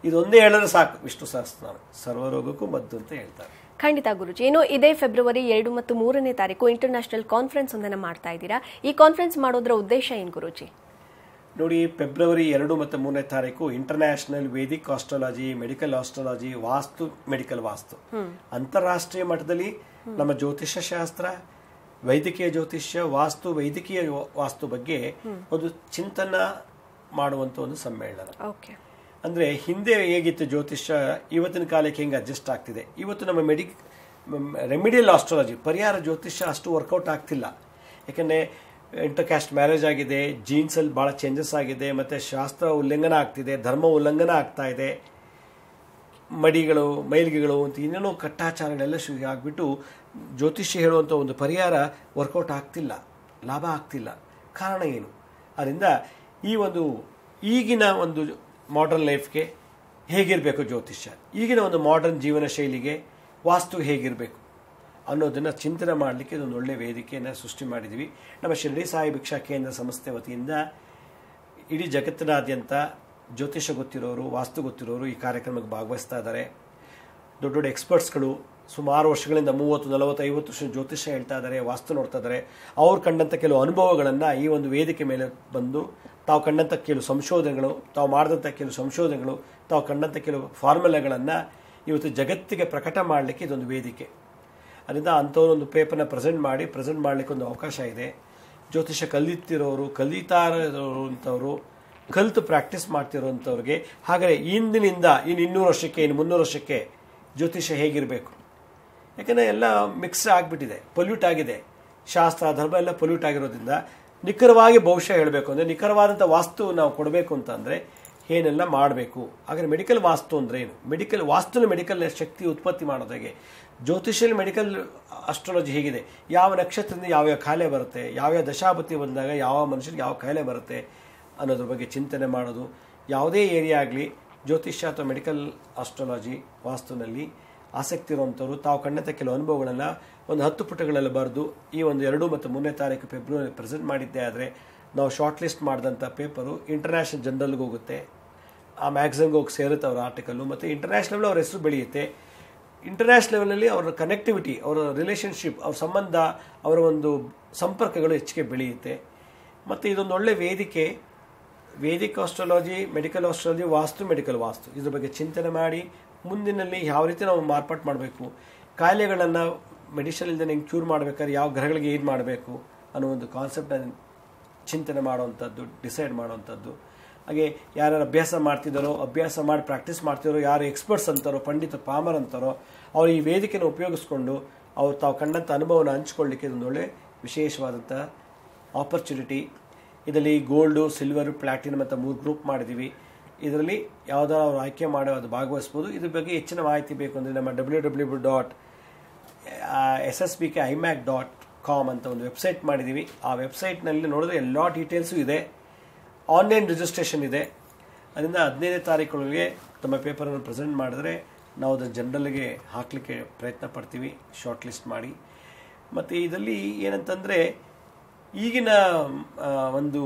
ಇದೊಂದೇ ಹೇಳಿದ್ರೆ ಸಾಕು, ವಿಷ್ಣು ಸಹಸ್ರನಾಮ ಸರ್ವರೋಗಕ್ಕೂ ಮದ್ದು ಅಂತ ಹೇಳ್ತಾರೆ. ಖಂಡಿತ ಗುರುಜಿ. ಇನ್ನು ಇದೇ ಫೆಬ್ರವರಿ 2 ಮತ್ತು 3ನೇ ತಾರೀಕು ಇಂಟರ್ನ್ಯಾಷನಲ್ ಕಾನ್ಫರೆನ್ಸ್ ಒಂದನ್ನು ಮಾಡ್ತಾ ಇದ್ದೀರಾ. ಈ ಕಾನ್ಫರೆನ್ಸ್ ಮಾಡೋದ್ರ ಉದ್ದೇಶ ಏನು ಗುರುಜಿ? ನೋಡಿ, ಫೆಬ್ರವರಿ 2 ಮತ್ತು 3ನೇ ತಾರೀಕು international Vedic astrology, medical astrology, vastu, medical vastu ಅಂತಾರಾಷ್ಟ್ರೀಯ ಮಟ್ಟದಲ್ಲಿ ನಮ್ಮ ಜ್ಯೋತಿಷ್ಯ ಶಾಸ್ತ್ರ, ವೈದ್ಯಕೀಯ ಜ್ಯೋತಿಷ್ಯ, ವಾಸ್ತು, ವೈದ್ಯಕೀಯ ವಾಸ್ತು ಬಗ್ಗೆ ಒಂದು ಚಿಂತನ ಮಾಡುವಂತ ಒಂದು ಸಮ್ಮೇಳನ. ಅಂದ್ರೆ ಹಿಂದೆ ಹೇಗಿತ್ತು ಜ್ಯೋತಿಷ್ಯ, ಇವತ್ತಿನ ಕಾಲಕ್ಕೆ ಹೆಂಗೆ ಅಡ್ಜಸ್ಟ್ ಆಗ್ತಿದೆ. ಇವತ್ತು ನಮ್ಮ ರೆಮಿಡಿಯಲ್ ಆಸ್ಟ್ರಾಲಜಿ ಪರಿಹಾರ ಜ್ಯೋತಿಷ್ಯ ಅಷ್ಟು ವರ್ಕೌಟ್ ಆಗ್ತಿಲ್ಲ. ಯಾಕಂದ್ರೆ ಇಂಟರ್ಕ್ಯಾಸ್ಟ್ ಮ್ಯಾರೇಜ್ ಆಗಿದೆ, ಜೀನ್ಸಲ್ಲಿ ಭಾಳ ಚೇಂಜಸ್ ಆಗಿದೆ, ಮತ್ತು ಶಾಸ್ತ್ರ ಉಲ್ಲಂಘನ ಆಗ್ತಿದೆ, ಧರ್ಮ ಉಲ್ಲಂಘನ ಆಗ್ತಾ ಇದೆ, ಮಡಿಗಳು ಮೈಲಿಗೆಗಳು ಅಂತ ಇನ್ನೇನೋ ಕಟ್ಟಾಚಾರಗಳೆಲ್ಲ ಶುರು ಆಗಿಬಿಟ್ಟು ಜ್ಯೋತಿಷ್ಯ ಹೇಳುವಂಥ ಒಂದು ಪರಿಹಾರ ವರ್ಕೌಟ್ ಆಗ್ತಿಲ್ಲ, ಲಾಭ ಆಗ್ತಿಲ್ಲ. ಕಾರಣ ಏನು? ಅದರಿಂದ ಈಗಿನ ಒಂದು ಮಾಡರ್ನ್ ಲೈಫ್ಗೆ ಹೇಗಿರಬೇಕು ಜ್ಯೋತಿಷ್ಯ, ಈಗಿನ ಒಂದು ಮಾಡರ್ನ್ ಜೀವನ ಶೈಲಿಗೆ ವಾಸ್ತು ಹೇಗಿರಬೇಕು ಅನ್ನೋದನ್ನು ಚಿಂತನೆ ಮಾಡಲಿಕ್ಕೆ ಇದೊಂದು ಒಳ್ಳೆಯ ವೇದಿಕೆಯನ್ನು ಸೃಷ್ಟಿ ಮಾಡಿದ್ದೀವಿ. ನಮ್ಮ ಶಿರಡಿ ಸಾಯಿ ಭಿಕ್ಷಾ ಕೇಂದ್ರ ಸಂಸ್ಥೆ ವತಿಯಿಂದ ಇಡೀ ಜಗತ್ತಿನಾದ್ಯಂತ ಜ್ಯೋತಿಷ್ಯ ಗೊತ್ತಿರೋರು, ವಾಸ್ತು ಗೊತ್ತಿರೋರು ಈ ಕಾರ್ಯಕ್ರಮಕ್ಕೆ ಭಾಗವಹಿಸ್ತಾ ಇದ್ದಾರೆ. ದೊಡ್ಡ ದೊಡ್ಡ ಎಕ್ಸ್ಪರ್ಟ್ಸ್ಗಳು ಸುಮಾರು ವರ್ಷಗಳಿಂದ 30, 40, 50 ವರ್ಷ ಜ್ಯೋತಿಷ್ಯ ಹೇಳ್ತಾ ಇದ್ದಾರೆ, ವಾಸ್ತು ನೋಡ್ತಾ ಇದ್ದಾರೆ. ಅವ್ರು ಕಂಡಂಥ ಕೆಲವು ಅನುಭವಗಳನ್ನು ಈ ಒಂದು ವೇದಿಕೆ ಮೇಲೆ ಬಂದು ತಾವು ಕಂಡಂಥ ಕೆಲವು ಸಂಶೋಧನೆಗಳು, ತಾವು ಮಾಡಿದಂಥ ಕೆಲವು ಸಂಶೋಧನೆಗಳು, ತಾವು ಕಂಡಂಥ ಕೆಲವು ಫಾರ್ಮುಲೆಗಳನ್ನು ಇವತ್ತು ಜಗತ್ತಿಗೆ ಪ್ರಕಟ ಮಾಡಲಿಕ್ಕೆ ಇದೊಂದು ವೇದಿಕೆ. ಅದರಿಂದ ಅಂಥವ್ರೊಂದು ಪೇಪರ್ನ ಪ್ರೆಸೆಂಟ್ ಮಾಡಲಿಕ್ಕೆ ಒಂದು ಅವಕಾಶ ಇದೆ. ಜ್ಯೋತಿಷ್ಯ ಕಲಿತಾ ಇರೋರು ಅಂಥವ್ರು, ಕಲಿತು ಪ್ರಾಕ್ಟೀಸ್ ಮಾಡ್ತಿರೋಂಥವ್ರಿಗೆ, ಹಾಗೆ ಇಂದಿನಿಂದ ಇನ್ನು 200 ವರ್ಷಕ್ಕೆ, ಇನ್ನು 300 ವರ್ಷಕ್ಕೆ ಜ್ಯೋತಿಷ್ಯ ಹೇಗಿರಬೇಕು. ಯಾಕಂದರೆ ಎಲ್ಲ ಮಿಕ್ಸ್ ಆಗಿಬಿಟ್ಟಿದೆ, ಪೊಲ್ಯೂಟ್ ಆಗಿದೆ. ಶಾಸ್ತ್ರ ಧರ್ಮ ಎಲ್ಲ ಪೊಲ್ಯೂಟ್ ಆಗಿರೋದ್ರಿಂದ ನಿಖರವಾಗಿ ಭವಿಷ್ಯ ಹೇಳಬೇಕು ಅಂದರೆ, ನಿಖರವಾದಂಥ ವಾಸ್ತು ನಾವು ಕೊಡಬೇಕು ಅಂತಂದರೆ ಏನೆಲ್ಲ ಮಾಡಬೇಕು. ಹಾಗಾದರೆ ಮೆಡಿಕಲ್ ವಾಸ್ತು ಅಂದರೆ ಏನು? ಮೆಡಿಕಲ್ ಶಕ್ತಿ ಉತ್ಪತ್ತಿ ಮಾಡೋದಾಗೆ, ಜ್ಯೋತಿಷ್ಯಲ್ಲಿ ಮೆಡಿಕಲ್ ಆಸ್ಟ್ರಾಲಜಿ ಹೇಗಿದೆ, ಯಾವ ನಕ್ಷತ್ರದಿಂದ ಯಾವ ಕಾಯಿಲೆ ಬರುತ್ತೆ, ಯಾವ ದಶಾಪತಿ ಬಂದಾಗ ಯಾವ ಮನುಷ್ಯನಿಗೆ ಯಾವ ಕಾಯಿಲೆ ಬರುತ್ತೆ ಅನ್ನೋದ್ರ ಬಗ್ಗೆ ಚಿಂತನೆ ಮಾಡೋದು. ಯಾವುದೇ ಏರಿಯಾ ಆಗಲಿ ಜ್ಯೋತಿಷ್ಯ ಅಥವಾ ಮೆಡಿಕಲ್ ಆಸ್ಟ್ರಾಲಜಿ ವಾಸ್ತುನಲ್ಲಿ ಆಸಕ್ತಿ ಇರುವಂಥವ್ರು ತಾವು ಕಂಡಂಥ ಕೆಲವು ಅನುಭವಗಳನ್ನು ಒಂದು 10 ಪುಟಗಳಲ್ಲಿ ಬರೆದು ಈ ಒಂದು 2 ಮತ್ತು 3ನೇ ತಾರೀಕು ಫೆಬ್ರವರಿ ಪ್ರೆಸೆಂಟ್ ಮಾಡಿದ್ದೆ ಆದರೆ ನಾವು ಶಾರ್ಟ್ ಲಿಸ್ಟ್ ಮಾಡಿದಂಥ ಪೇಪರು ಇಂಟರ್ನ್ಯಾಷನಲ್ ಜರ್ನಲ್ಗೆ ಹೋಗುತ್ತೆ, ಆ ಮ್ಯಾಗ್ಝಿನ್ಗೆ ಹೋಗಿ ಸೇರುತ್ತೆ ಅವರ ಆರ್ಟಿಕಲ್ಲು, ಮತ್ತು ಇಂಟರ್ನ್ಯಾಷನಲ್ ಲೆವೆಲ್ ಅವ್ರ ಹೆಸರು ಬೆಳೆಯುತ್ತೆ. ಇಂಟರ್ನ್ಯಾಷನಲ್ ಲೆವೆಲಲ್ಲಿ ಅವರ ಕನೆಕ್ಟಿವಿಟಿ, ಅವರ ರಿಲೇಷನ್ಶಿಪ್, ಅವ್ರ ಸಂಬಂಧ, ಅವರ ಒಂದು ಸಂಪರ್ಕಗಳು ಹೆಚ್ಚಿಗೆ ಬೆಳೆಯುತ್ತೆ. ಮತ್ತು ಇದೊಂದು ಒಳ್ಳೆ ವೇದಿಕೆ. Vedic astrology, medical astrology, vastu, medical ವಾಸ್ತು ಇದ್ರ ಬಗ್ಗೆ ಚಿಂತನೆ ಮಾಡಿ ಮುಂದಿನಲ್ಲಿ ಯಾವ ರೀತಿ ನಾವು ಮಾರ್ಪಾಟ್ ಮಾಡಬೇಕು, ಕಾಯಿಲೆಗಳನ್ನು ಮೆಡಿಸಿನ್ ಇಲ್ಲದೆ ಹೆಂಗೆ ಕ್ಯೂರ್ ಮಾಡಬೇಕಾದ್ರೆ ಯಾವ ಗ್ರಹಗಳಿಗೆ ಏನು ಮಾಡಬೇಕು ಅನ್ನೋ ಒಂದು ಕಾನ್ಸೆಪ್ಟನ್ನು ಚಿಂತನೆ ಮಾಡುವಂಥದ್ದು, ಡಿಸೈಡ್ ಮಾಡುವಂಥದ್ದು. ಹಾಗೆ ಯಾರು ಅಭ್ಯಾಸ ಮಾಡ್ತಿದ್ದಾರೋ, ಅಭ್ಯಾಸ ಮಾಡಿ ಪ್ರಾಕ್ಟೀಸ್ ಮಾಡ್ತಿದ್ದಾರೋ, ಯಾರು ಎಕ್ಸ್ಪರ್ಟ್ಸ್ ಅಂತಾರೋ, ಪಂಡಿತ ಪಾಮರ್ ಅಂತಾರೋ, ಅವರು ಈ ವೇದಿಕೆಯನ್ನು ಉಪಯೋಗಿಸ್ಕೊಂಡು ಅವ್ರು ತಾವು ಕಂಡಂಥ ಅನುಭವನ ಹಂಚ್ಕೊಳ್ಳಿಕ್ಕೆ ಇದೊಂದು ಒಳ್ಳೆ ವಿಶೇಷವಾದಂಥ ಆಪರ್ಚುನಿಟಿ. ಇದರಲ್ಲಿ ಗೋಲ್ಡು, ಸಿಲ್ವರು, ಪ್ಲಾಟಿನಮ್ ಅಂತ 3 ಗ್ರೂಪ್ ಮಾಡಿದ್ದೀವಿ. ಇದರಲ್ಲಿ ಯಾವುದಾದ್ರು ಅವ್ರು ಆಯ್ಕೆ ಮಾಡಿ ಅದು ಭಾಗವಹಿಸ್ಬೋದು. ಇದ್ರ ಬಗ್ಗೆ ಹೆಚ್ಚಿನ ಮಾಹಿತಿ ಬೇಕು ಅಂದರೆ ನಮ್ಮ www.ssbkimac.com ಅಂತ ಒಂದು ವೆಬ್ಸೈಟ್ ಮಾಡಿದ್ದೀವಿ. ಆ ವೆಬ್ಸೈಟ್ನಲ್ಲಿ ನೋಡಿದ್ರೆ ಎಲ್ಲ ಡೀಟೇಲ್ಸು ಇದೆ. ಆನ್ಲೈನ್ ರಿಜಿಸ್ಟ್ರೇಷನ್ ಇದೆ. ಅದರಿಂದ 15ನೇ ತಾರೀಕೊಳಗೆ ತಮ್ಮ ಪೇಪರನ್ನು ಪ್ರೆಸೆಂಟ್ ಮಾಡಿದ್ರೆ ನಾವು ಅದನ್ನು ಜನರಲ್ಗೆ ಹಾಕಲಿಕ್ಕೆ ಪ್ರಯತ್ನ ಪಡ್ತೀವಿ, ಶಾರ್ಟ್ ಲಿಸ್ಟ್ ಮಾಡಿ. ಮತ್ತು ಇದರಲ್ಲಿ ಏನಂತಂದರೆ ಈಗಿನ ಒಂದು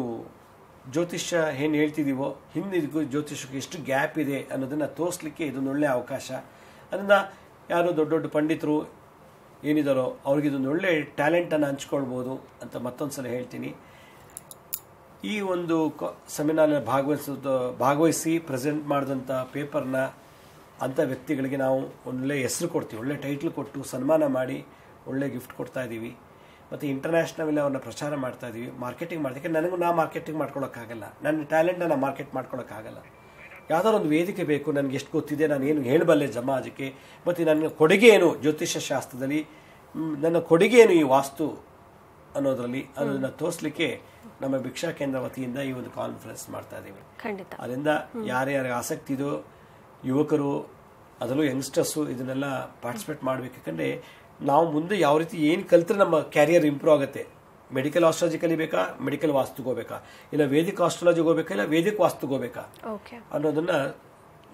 ಜ್ಯೋತಿಷ್ಯ ಏನು ಹೇಳ್ತಿದ್ದೀವೋ ಹಿಂದಿಗೂ ಜ್ಯೋತಿಷ್ಯಕ್ಕೆ ಎಷ್ಟು ಗ್ಯಾಪ್ ಇದೆ ಅನ್ನೋದನ್ನು ತೋರಿಸ್ಲಿಕ್ಕೆ ಇದೊಂದು ಒಳ್ಳೆಯ ಅವಕಾಶ. ಅದರಿಂದ ಯಾರು ದೊಡ್ಡ ದೊಡ್ಡ ಪಂಡಿತರು ಏನಿದಾರೋ ಅವ್ರಿಗೆ ಇದೊಂದು ಒಳ್ಳೆ ಟ್ಯಾಲೆಂಟನ್ನು ಹಂಚ್ಕೊಳ್ಬೋದು ಅಂತ ಮತ್ತೊಂದು ಸಲ ಹೇಳ್ತೀನಿ. ಈ ಒಂದು ಸೆಮಿನಾರ್ನ ಭಾಗವಹಿಸಿ ಪ್ರೆಸೆಂಟ್ ಮಾಡಿದಂಥ ಪೇಪರ್ನ ಅಂಥ ವ್ಯಕ್ತಿಗಳಿಗೆ ನಾವು ಒಳ್ಳೆ ಹೆಸರು ಕೊಡ್ತೀವಿ, ಒಳ್ಳೆ ಟೈಟ್ಲ್ ಕೊಟ್ಟು ಸನ್ಮಾನ ಮಾಡಿ ಒಳ್ಳೆ ಗಿಫ್ಟ್ ಕೊಡ್ತಾ ಇದ್ದೀವಿ. ಮತ್ತು ಇಂಟರ್ನ್ಯಾಷನಲ್ ಅವ್ರನ್ನ ಪ್ರಚಾರ ಮಾಡ್ತಾ ಇದ್ದೀವಿ, ಮಾರ್ಕೆಟಿಂಗ್ ಮಾಡ್ತೀವಿ. ನನಗೂ ಮಾರ್ಕೆಟಿಂಗ್ ಮಾಡ್ಕೊಳ್ಳೋಕ್ಕಾಗಲ್ಲ, ನನ್ನ ಟ್ಯಾಲೆಂಟನ್ನು ನಾನು ಮಾರ್ಕೆಟ್ ಮಾಡ್ಕೊಳ್ಳೋಕ್ಕಾಗಲ್ಲ. ಯಾವುದಾದ್ರು ಒಂದು ವೇದಿಕೆ ಬೇಕು, ನನಗೆ ಎಷ್ಟು ಗೊತ್ತಿದೆ, ನಾನು ಏನು ಹೇಳಬಲ್ಲೆ ಸಮಾಜಕ್ಕೆ, ಮತ್ತು ನನ್ನ ಕೊಡುಗೆ ಏನು ಜ್ಯೋತಿಷ್ಯ ಶಾಸ್ತ್ರದಲ್ಲಿ, ನನ್ನ ಕೊಡುಗೆ ಏನು ಈ ವಾಸ್ತು ಅನ್ನೋದರಲ್ಲಿ ಅದನ್ನು ತೋರಿಸಲಿಕ್ಕೆ ನಮ್ಮ ಭಿಕ್ಷಾ ಕೇಂದ್ರ ವತಿಯಿಂದ ಈ ಒಂದು ಕಾನ್ಫರೆನ್ಸ್ ಮಾಡ್ತಾ ಇದ್ದೀವಿ. ಖಂಡಿತ. ಅದರಿಂದ ಯಾರ್ಯಾರಿಗೆ ಆಸಕ್ತಿ ಇದೋ ಯುವಕರು ಅದರಲ್ಲೂ ಯಂಗ್ಸ್ಟರ್ಸು ಇದನ್ನೆಲ್ಲ ಪಾರ್ಟಿಸಿಪೇಟ್ ಮಾಡಬೇಕು. ಯಾಕಂದರೆ ನಾವು ಮುಂದೆ ಯಾವ ರೀತಿ ಏನು ಕಲಿತ್ರೆ ನಮ್ಮ ಕ್ಯಾರಿಯರ್ ಇಂಪ್ರೂವ್ ಆಗುತ್ತೆ. ಮೆಡಿಕಲ್ ಆಸ್ಟ್ರಾಲಜಿ ಕಲಿಬೇಕಾ, ಮೆಡಿಕಲ್ ವಾಸ್ತುಗೆ ಹೋಗ್ಬೇಕಾ, ಇಲ್ಲ ವೇದಿಕ್ ಆಸ್ಟ್ರಾಲಜಿಗೆ ಹೋಗ್ಬೇಕಾ, ಇಲ್ಲ ವೇದಿಕ್ ವಾಸ್ತುಗೆ ಹೋಗ್ಬೇಕಾ ಅನ್ನೋದನ್ನ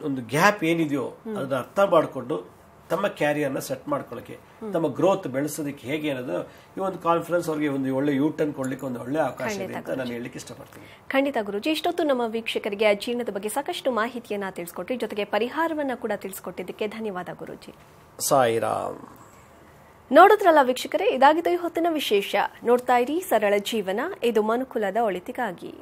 ಒಂದು ಗ್ಯಾಪ್ ಏನಿದೆಯೋ ಅದನ್ನ ಅರ್ಥ ಮಾಡಿಕೊಂಡು ತಮ್ಮ ಕ್ಯಾರಿಯರ್ನ ಸೆಟ್ ಮಾಡ್ಕೊಳ್ಳೋಕ್ಕೆ, ತಮ್ಮ ಗ್ರೋತ್ ಬೆಳೆಸೋದಕ್ಕೆ ಹೇಗೆ ಅನ್ನೋದು ಈ ಒಂದು ಕಾನ್ಫರೆನ್ಸ್ ಅವ್ರಿಗೆ ಒಂದು ಒಳ್ಳೆ ಯೂಟರ್ನ್ ಕೊಡ್ಲಿಕ್ಕೆ ಒಂದು ಒಳ್ಳೆ ಅವಕಾಶ ಇದೆ ಅಂತ ನಾನು ಹೇಳಲಿಕ್ಕೆ ಇಷ್ಟಪಡ್ತೀನಿ. ಖಂಡಿತ ಗುರುಜಿ, ಇಷ್ಟೊತ್ತು ನಮ್ಮ ವೀಕ್ಷಕರಿಗೆ ಅಜೀರ್ಣದ ಬಗ್ಗೆ ಸಾಕಷ್ಟು ಮಾಹಿತಿಯನ್ನ ತಿಳಿಸ್ಕೊಟ್ರಿ, ಜೊತೆಗೆ ಪರಿಹಾರವನ್ನ ಕೂಡ ತಿಳಿಸ್ಕೊಟ್ಟಿದ್ದಕ್ಕೆ ಧನ್ಯವಾದ ಗುರುಜಿ. ಸಾಯಿರಾಮ್. ನೋಡಿದ್ರಲ್ಲ ವೀಕ್ಷಕರೇ, ಇದಾಗಿದ್ದು ಈ ಹೊತ್ತಿನ ವಿಶೇಷ. ನೋಡ್ತಾ ಇರಿ ಸರಳ ಜೀವನ, ಇದು ಮನುಕುಲದ ಒಳಿತಿಗಾಗಿ.